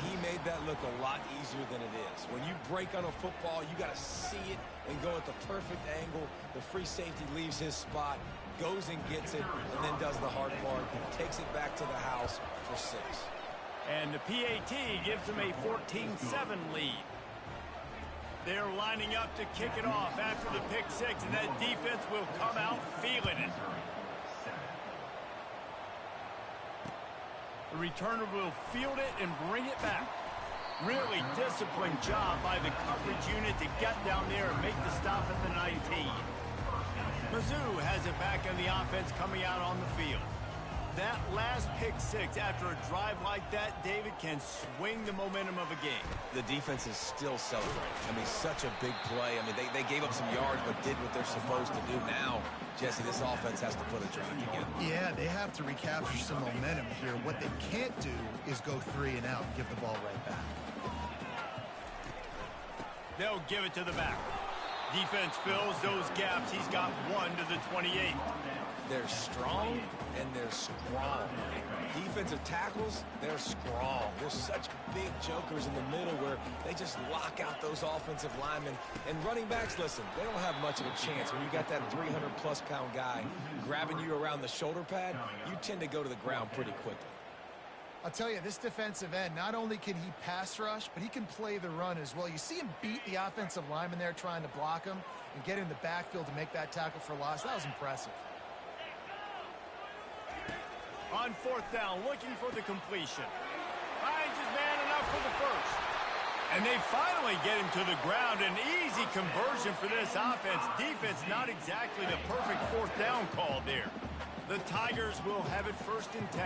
He made that look a lot easier than it is. When you break on a football, you got to see it and go at the perfect angle. The free safety leaves his spot, goes and gets it, and then does the hard part, takes it back to the house for 6. And the PAT gives them a 14-7 lead. They're lining up to kick it off after the pick 6, and that defense will come out feeling it. The returner will field it and bring it back. Really disciplined job by the coverage unit to get down there and make the stop at the 19. Mizzou has it back on the offense coming out on the field. That last pick six after a drive like that, David, can swing the momentum of a game. The defense is still celebrating. I mean, such a big play. I mean, they gave up some yards but did what they're supposed to do. Now, Jesse, this offense has to put a drive together. Yeah, they have to recapture some momentum here. What they can't do is go 3 and out and give the ball right back. They'll give it to the back. Defense fills those gaps. He's got 1 to the 28. They're strong and they're strong. Defensive tackles, they're strong. They're such big jokers in the middle where they just lock out those offensive linemen. And running backs, listen, they don't have much of a chance. When you got that 300-plus pound guy grabbing you around the shoulder pad, you tend to go to the ground pretty quickly. I'll tell you, this defensive end, not only can he pass rush, but he can play the run as well. You see him beat the offensive lineman there trying to block him and get in the backfield to make that tackle for loss. That was impressive. On 4th down, looking for the completion. Finds his man enough for the first. And they finally get him to the ground. An easy conversion for this offense. Defense, not exactly the perfect 4th down call there. The Tigers will have it 1st and 10.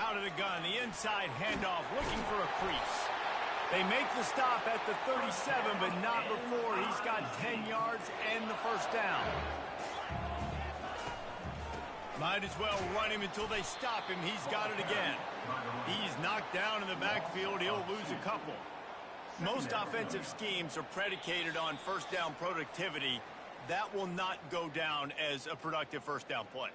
Out of the gun, the inside handoff, looking for a crease. They make the stop at the 37, but not before. He's got 10 yards and the 1st down. Might as well run him until they stop him. He's got it again. He's knocked down in the backfield. He'll lose a couple. Most offensive schemes are predicated on 1st down productivity. That will not go down as a productive 1st down play.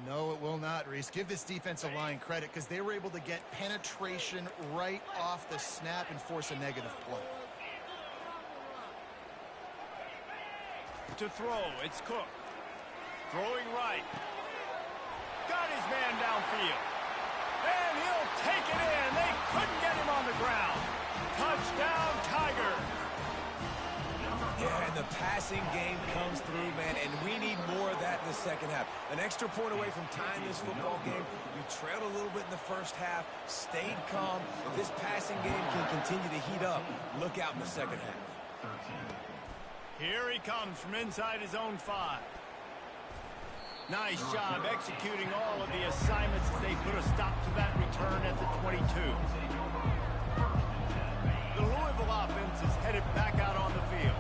No, it will not, Reese. Give this defensive line credit because they were able to get penetration right off the snap and force a negative play. To throw, it's Cook. Throwing right. Got his man downfield. And he'll take it in. They couldn't get him on the ground. Touchdown, Tiger. Yeah, and the passing game comes through, man, and we need more of that in the second half. An extra point away from tying this football game. You trailed a little bit in the first half, stayed calm. If this passing game can continue to heat up, look out in the second half. Here he comes from inside his own 5. Nice job executing all of the assignments as they put a stop to that return at the 22. The Louisville offense is headed back out on the field.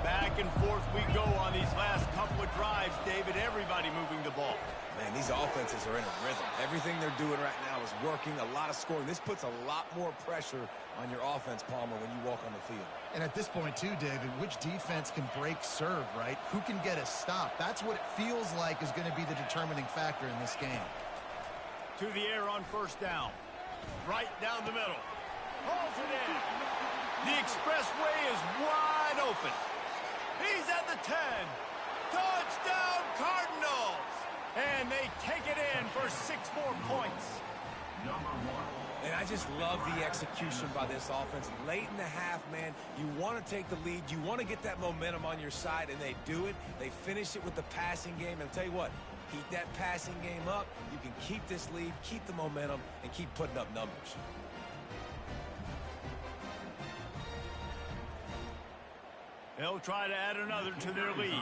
Back and forth we go on these last couple of drives, David. Everybody moving the ball. Man, these offenses are in a rhythm. Everything they're doing right now is working, a lot of scoring. This puts a lot more pressure on your offense, Palmer, when you walk on the field. And at this point, too, David, which defense can break serve, right? Who can get a stop? That's what it feels like is going to be the determining factor in this game. To the air on 1st down. Right down the middle. Holds it in. The expressway is wide open. He's at the 10. Touchdown, Cardinals. And they take it in for 6 more points. And I just love the execution by this offense. Late in the half, man, you want to take the lead. You want to get that momentum on your side, and they do it. They finish it with the passing game. And I'll tell you what, heat that passing game up. You can keep this lead, keep the momentum, and keep putting up numbers. They'll try to add another to their lead.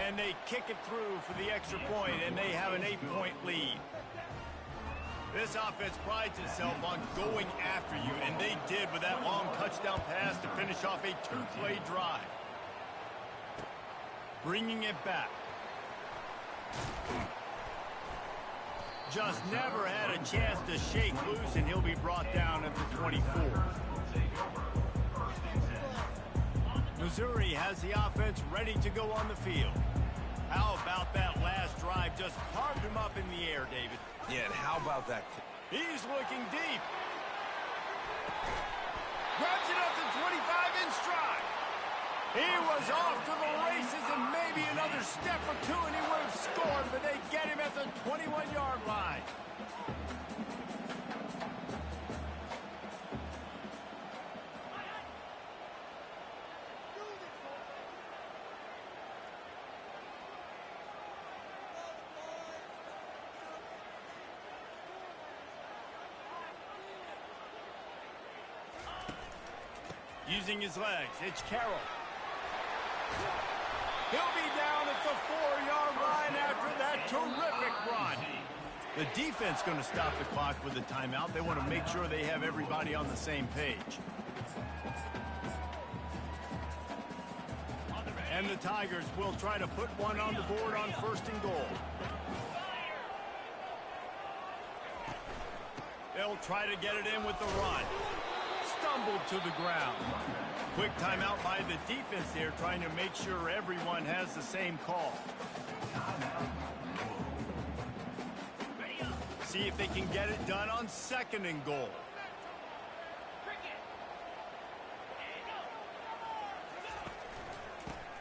And they kick it through for the extra point, and they have an 8-point lead. This offense prides itself on going after you, and they did with that long touchdown pass to finish off a 2-play drive. Bringing it back. Just never had a chance to shake loose, and he'll be brought down at the 24. Missouri has the offense ready to go on the field. How about that last drive? Just carved him up in the air, David. Yeah, and how about that? He's looking deep. Grabs it up to 25 in stride. He was off to the races and maybe another step or two and he would have scored, but they get him at the 21-yard line. Using his legs, it's Carroll. He'll be down the 4-yard line after that terrific run. The defense going to stop the clock with the timeout. They want to make sure they have everybody on the same page. And the Tigers will try to put one on the board on 1st and goal. They'll try to get it in with the run. Stumbled to the ground. Quick timeout by the defense here, trying to make sure everyone has the same call. See if they can get it done on 2nd and goal.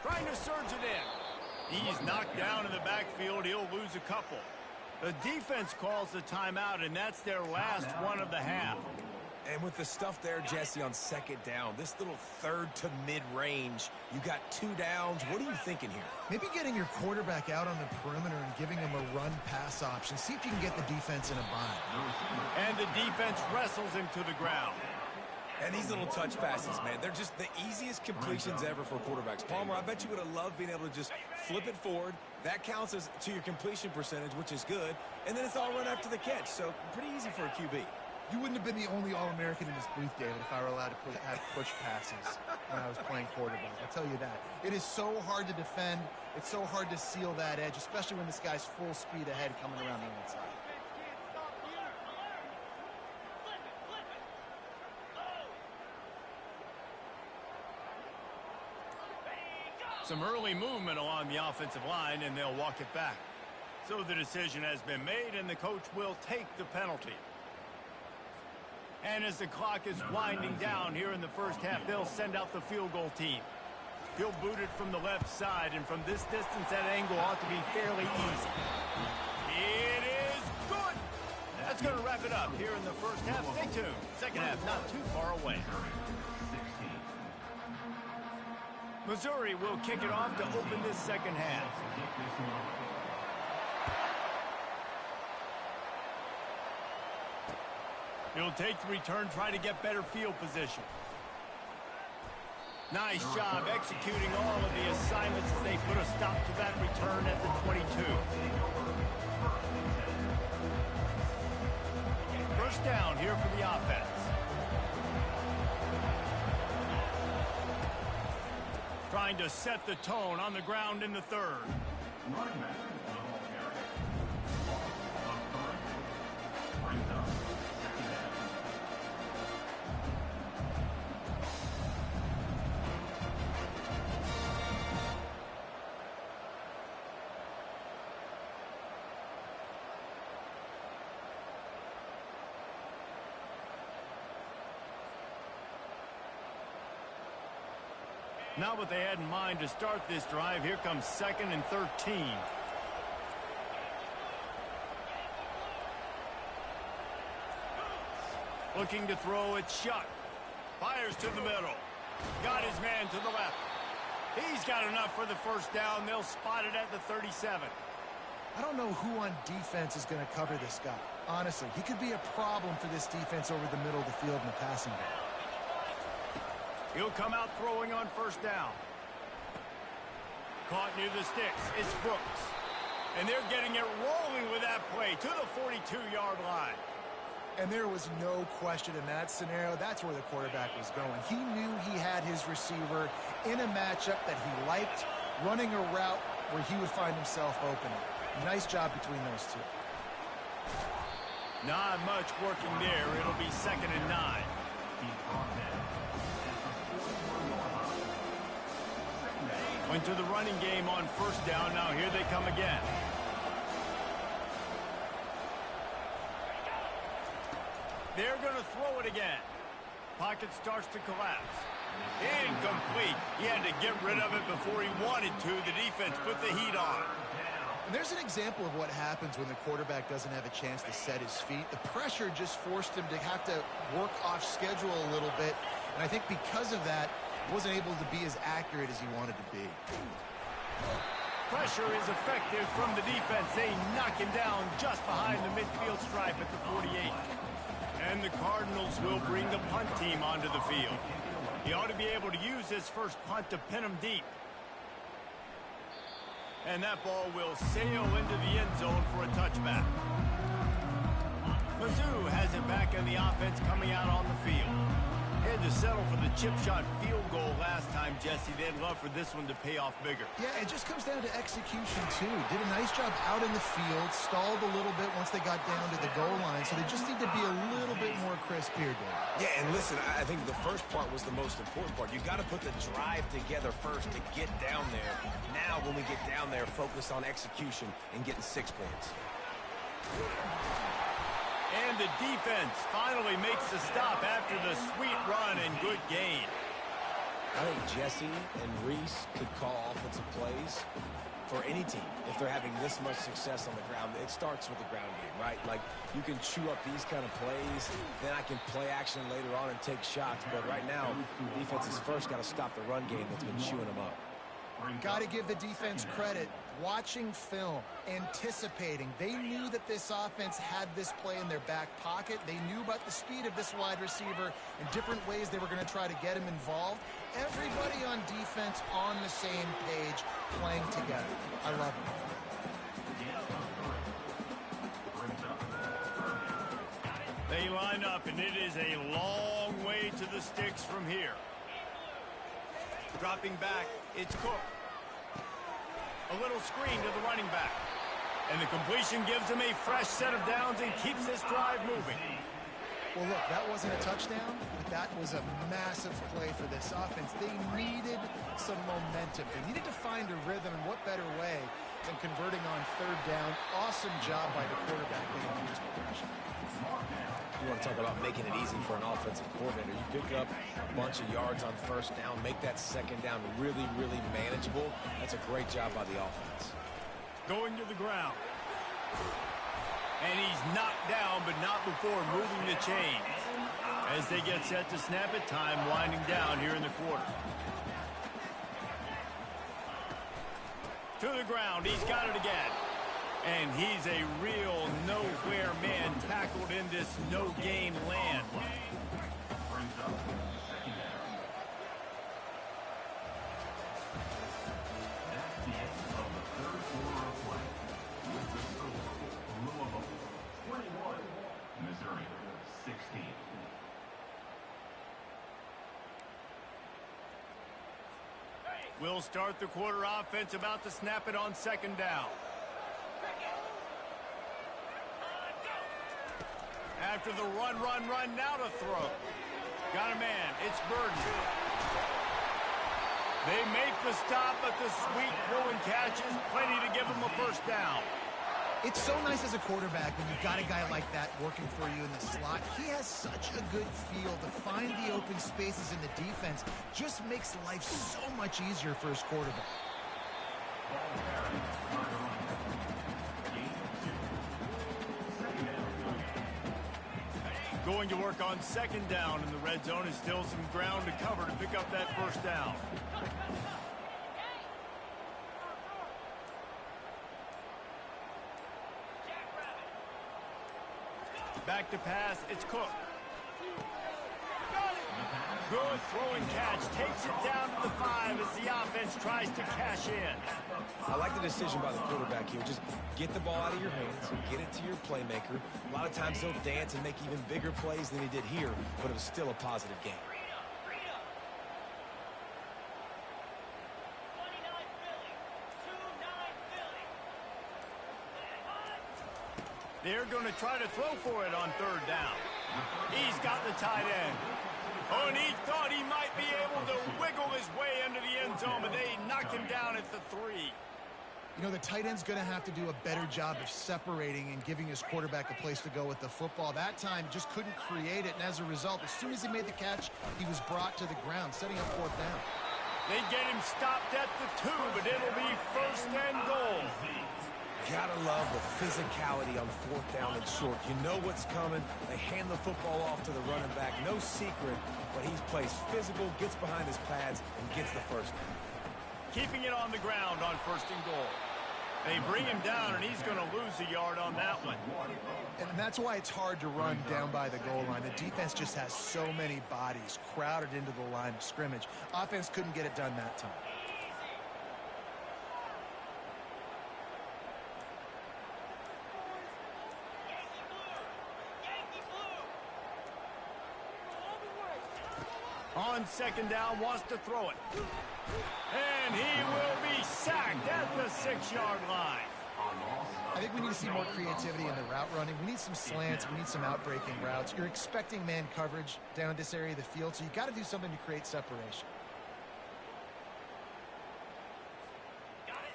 Trying to surge it in. He's knocked down in the backfield. He'll lose a couple. The defense calls the timeout, and that's their last one of the half. And with the stuff there, Jesse, on 2nd down, this little 3rd to mid-range, you got 2 downs. What are you thinking here? Maybe getting your quarterback out on the perimeter and giving him a run-pass option. See if you can get the defense in a bind. And the defense wrestles him to the ground. And these little touch passes, man, they're just the easiest completions ever for quarterbacks. Palmer, I bet you would have loved being able to just flip it forward. That counts as to your completion percentage, which is good. And then it's all run after the catch, so pretty easy for a QB. You wouldn't have been the only All-American in this booth, David, if I were allowed to have push passes when I was playing quarterback. I'll tell you that. It is so hard to defend. It's so hard to seal that edge, especially when this guy's full speed ahead coming around the inside. Some early movement along the offensive line, and they'll walk it back. So the decision has been made, and the coach will take the penalty. And as the clock is winding down here in the first half, they'll send out the field goal team. He'll boot it from the left side, and from this distance, that angle ought to be fairly easy. It is good! That's going to wrap it up here in the first half. Stay tuned. Second half not too far away. Missouri will kick it off to open this second half. He'll take the return, try to get better field position. Nice job executing all of the assignments as they put a stop to that return at the 22. First down here for the offense. Trying to set the tone on the ground in the 3rd. Not what they had in mind to start this drive. Here comes 2nd and 13. Looking to throw it shut. Fires to the middle. Got his man to the left. He's got enough for the first down. They'll spot it at the 37. I don't know who on defense is going to cover this guy. Honestly, he could be a problem for this defense over the middle of the field in the passing game. He'll come out throwing on first down. Caught near the sticks. It's Brooks. And they're getting it rolling with that play to the 42-yard line. And there was no question in that scenario. That's where the quarterback was going. He knew he had his receiver in a matchup that he liked, running a route where he would find himself open. Nice job between those two. Not much working there. It'll be 2nd and 9. Went to the running game on first down. Now here they come again. They're going to throw it again. Pocket starts to collapse. Incomplete. He had to get rid of it before he wanted to. The defense put the heat on. And there's an example of what happens when the quarterback doesn't have a chance to set his feet. The pressure just forced him to have to work off schedule a little bit. And I think because of that, wasn't able to be as accurate as he wanted to be. Pressure is effective from the defense. They knock him down just behind the midfield stripe at the 48. And the Cardinals will bring the punt team onto the field. He ought to be able to use his first punt to pin him deep. And that ball will sail into the end zone for a touchback. Mizzou has it back in the offense coming out on the field. Had to settle for the chip shot field goal last time, Jesse. They'd love for this one to pay off bigger. Yeah, it just comes down to execution, too. Did a nice job out in the field, stalled a little bit once they got down to the goal line, so they just need to be a little bit more crisp here, Dave. Yeah, and listen, I think the first part was the most important part. You got to put the drive together first to get down there. Now, when we get down there, focus on execution and getting 6 points. And the defense finally makes the stop after the sweet run and good gain. I think Jesse and Reese could call offensive plays for any team if they're having this much success on the ground. It starts with the ground game, right? Like, you can chew up these kind of plays, then I can play action later on and take shots. But right now, defense has first got to stop the run game that's been chewing them up. Got to give the defense credit. Watching film, anticipating. They knew that this offense had this play in their back pocket. They knew about the speed of this wide receiver and different ways they were going to try to get him involved. Everybody on defense on the same page, playing together. I love it. They line up, and it is a long way to the sticks from here. Dropping back, it's Cook. A little screen to the running back. And the completion gives him a fresh set of downs and keeps this drive moving. Well, look, that wasn't a touchdown, but that was a massive play for this offense. They needed some momentum. They needed to find a rhythm, and what better way than converting on third down. Awesome job by the quarterback getting his progression. You want to talk about making it easy for an offensive coordinator. You pick up a bunch of yards on first down, make that second down really, really manageable. That's a great job by the offense. Going to the ground. And he's knocked down, but not before moving the chains. As they get set to snap it, time winding down here in the quarter. To the ground, he's got it again. And he's a real nowhere man tackled in this no-game land. Missouri 16. We'll start the quarter offense, about to snap it on second down. After the run, now to throw. Got a man, it's Burden. They make the stop, but the sweet throwing catch is plenty to give them a first down. It's so nice as a quarterback when you've got a guy like that working for you in the slot. He has such a good feel to find the open spaces in the defense. Just makes life so much easier for his quarterback. Going to work on second down in the red zone, and still some ground to cover to pick up that first down. Back to pass, it's Cook. Good throwing catch, takes it down to the 5 as the offense tries to cash in. I like the decision by the quarterback here. Just get the ball out of your hands, get it to your playmaker. A lot of times he'll dance and make even bigger plays than he did here, but it was still a positive game. They're going to try to throw for it on third down. He's got the tight end. Oh, and he thought he might be able to wiggle his way into the end zone, but they knock him down at the 3. You know, the tight end's going to have to do a better job of separating and giving his quarterback a place to go with the football. That time, just couldn't create it, and as a result, as soon as he made the catch, he was brought to the ground, setting up fourth down. They get him stopped at the 2, but it'll be first and goal. Gotta love the physicality on fourth down and short. You know what's coming. They hand the football off to the running back. No secret, but he plays physical, gets behind his pads, and gets the first down. Keeping it on the ground on first and goal. They bring him down, and he's going to lose a yard on that one. And that's why it's hard to run down by the goal line. The defense just has so many bodies crowded into the line of scrimmage. Offense couldn't get it done that time. on second down, wants to throw it. And he will be sacked at the 6-yard line. I think we need to see more creativity in the route running. We need some slants. We need some out-breaking routes. You're expecting man coverage down this area of the field, so you got to do something to create separation.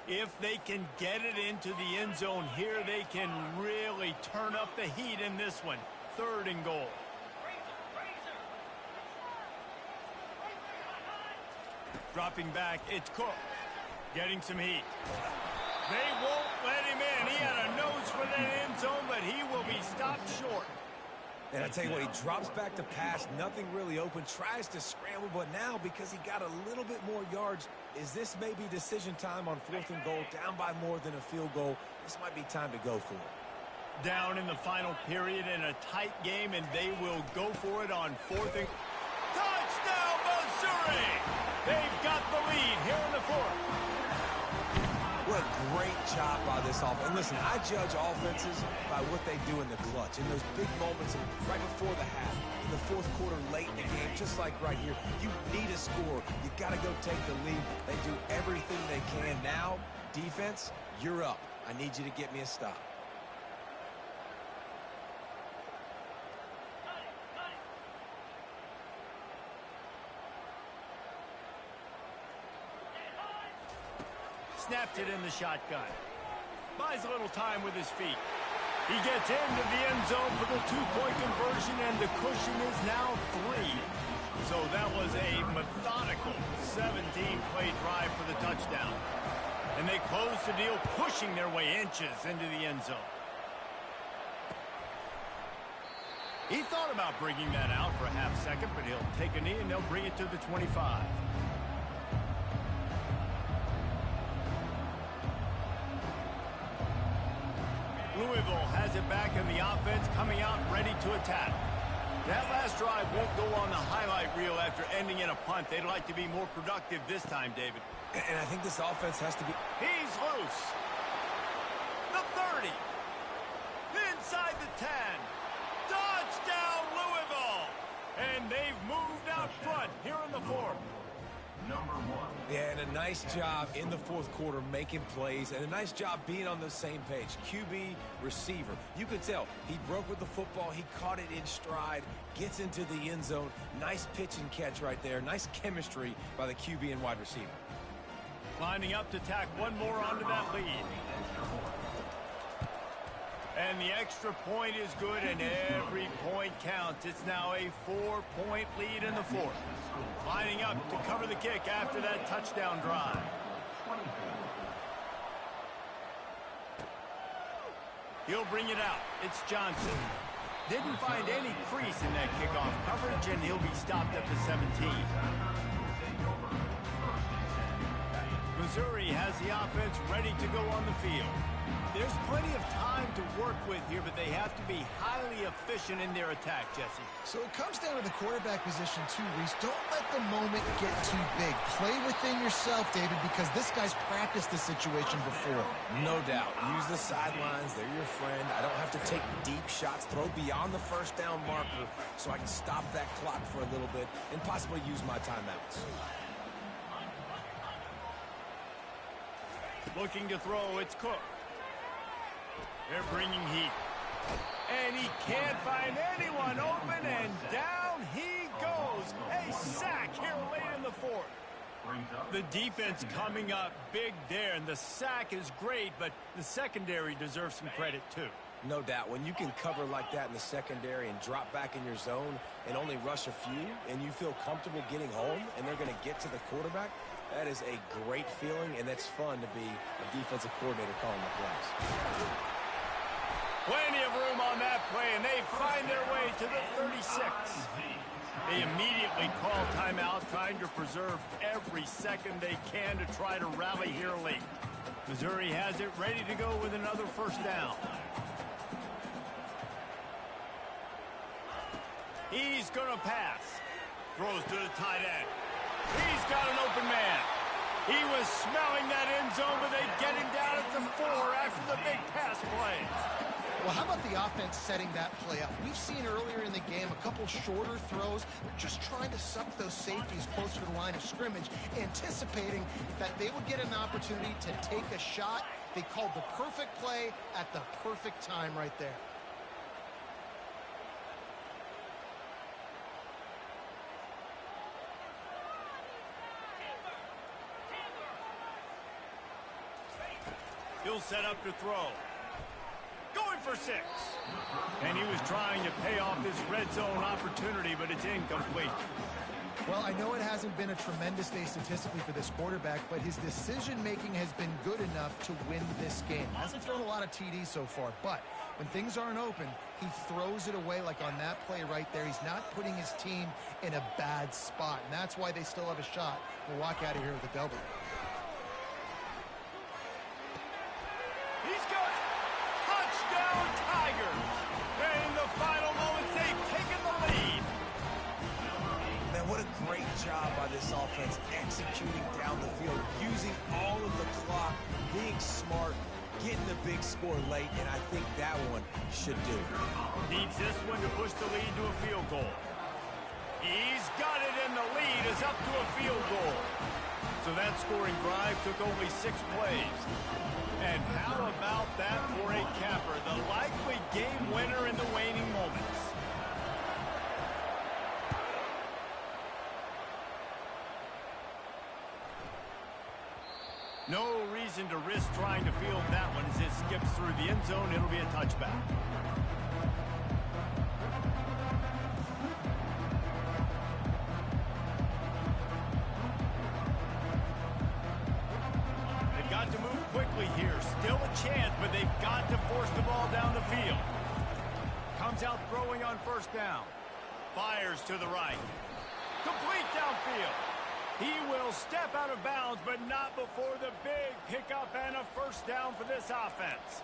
If they can get it into the end zone here, they can really turn up the heat in this one. 3rd and goal. Dropping back, it's Cook. Getting some heat. They won't let him in. He had a nose for that end zone, but he will be stopped short. And I tell you what, he drops back to pass, nothing really open, tries to scramble, but now because he got a little bit more yards, is this maybe decision time on 4th and goal, down by more than a field goal? This might be time to go for it. Down in the final period in a tight game, and they will go for it on 4th and... Touchdown, Missouri! They've got the lead here in the 4th. What a great job by this offense. And listen, I judge offenses by what they do in the clutch. In those big moments right before the half, in the 4th quarter, late in the game, just like right here, you need a score. You got to go take the lead. They do everything they can. Now, defense, you're up. I need you to get me a stop. Snapped it in the shotgun. Buys a little time with his feet. He gets into the end zone for the 2-point conversion, and the cushion is now 3. So that was a methodical 17-play drive for the touchdown. And they close the deal, pushing their way inches into the end zone. He thought about bringing that out for a half second, but he'll take a knee and they'll bring it to the 25. Louisville has it back in the offense, coming out ready to attack. That last drive won't go on the highlight reel after ending in a punt. They'd like to be more productive this time, David. And I think this offense has to be... He's loose. The 30. Inside the 10. Touchdown, Louisville. And they've moved out front here in the 4th. Yeah, and a nice job in the 4th quarter making plays, and a nice job being on the same page. QB, receiver. You could tell he broke with the football. He caught it in stride, gets into the end zone. Nice pitch and catch right there. Nice chemistry by the QB and wide receiver. Lining up to tack one more onto that lead. And the extra point is good, and every point counts. It's now a 4-point lead in the 4th. Lining up to cover the kick after that touchdown drive. He'll bring it out. It's Johnson. Didn't find any crease in that kickoff coverage, and he'll be stopped at the 17. Missouri has the offense ready to go on the field. There's plenty of time to work with here, but they have to be highly efficient in their attack, Jesse. So it comes down to the quarterback position, too, Reese. Don't let the moment get too big. Play within yourself, David, because this guy's practiced this situation before. No doubt. Use the sidelines. They're your friend. I don't have to take deep shots. Throw beyond the 1st down marker so I can stop that clock for a little bit and possibly use my timeouts. Looking to throw, it's Cook. They're bringing heat. And he can't find anyone open, and down he goes. A sack here late in the 4th. The defense coming up big there, and the sack is great, but the secondary deserves some credit too. No doubt. When you can cover like that in the secondary and drop back in your zone and only rush a few, and you feel comfortable getting home, and they're going to get to the quarterback, that is a great feeling, and that's fun to be a defensive coordinator calling the plays. Plenty of room on that play, and they find their way to the 36. They immediately call timeout, trying to preserve every second they can to try to rally here late. Missouri has it ready to go with another 1st down. He's going to pass. Throws to the tight end. He's got an open man. He was smelling that end zone, but they get him down at the 4 after the big pass play. Well, how about the offense setting that play up? We've seen earlier in the game a couple shorter throws. They're just trying to suck those safeties closer to the line of scrimmage, anticipating that they would get an opportunity to take a shot. They called the perfect play at the perfect time right there. He'll set up to throw. Going for 6. And he was trying to pay off this red zone opportunity, but it's incomplete. Well, I know it hasn't been a tremendous day statistically for this quarterback, but his decision-making has been good enough to win this game. Hasn't thrown a lot of TDs so far, but when things aren't open, he throws it away like on that play right there. He's not putting his team in a bad spot, and that's why they still have a shot to walk out of here with a W. He's got it. Touchdown, Tigers. And in the final moments, they've taken the lead. Man, what a great job by this offense executing down the field, using all of the clock, being smart, getting the big score late, and I think that one should do. Needs this one to push the lead to a field goal. He's got it, and the lead is up to a field goal. So that scoring drive took only 6 plays. And how about that for a capper, the likely game winner in the waning moments? No reason to risk trying to field that one as it skips through the end zone. It'll be a touchback. They've got to move quickly here. Still a chance, but they've got to force the ball down the field. Comes out throwing on first down. Fires to the right. Complete downfield. He will step out of bounds, but not before the big pickup and a first down for this offense.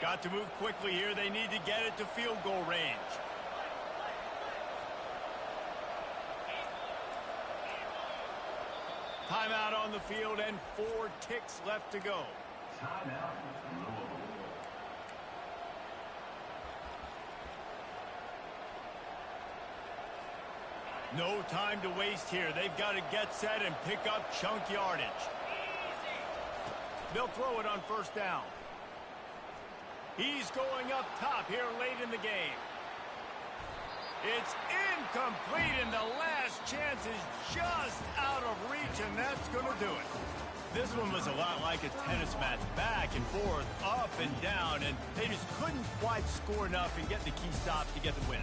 Got to move quickly here. They need to get it to field goal range. Timeout on the field and 4 ticks left to go. Timeout. No time to waste here. They've got to get set and pick up chunk yardage. They'll throw it on first down. He's going up top here late in the game. It's incomplete, and the last chance is just out of reach, and that's going to do it. This one was a lot like a tennis match, back and forth, up and down, and they just couldn't quite score enough and get the key stop to get the win.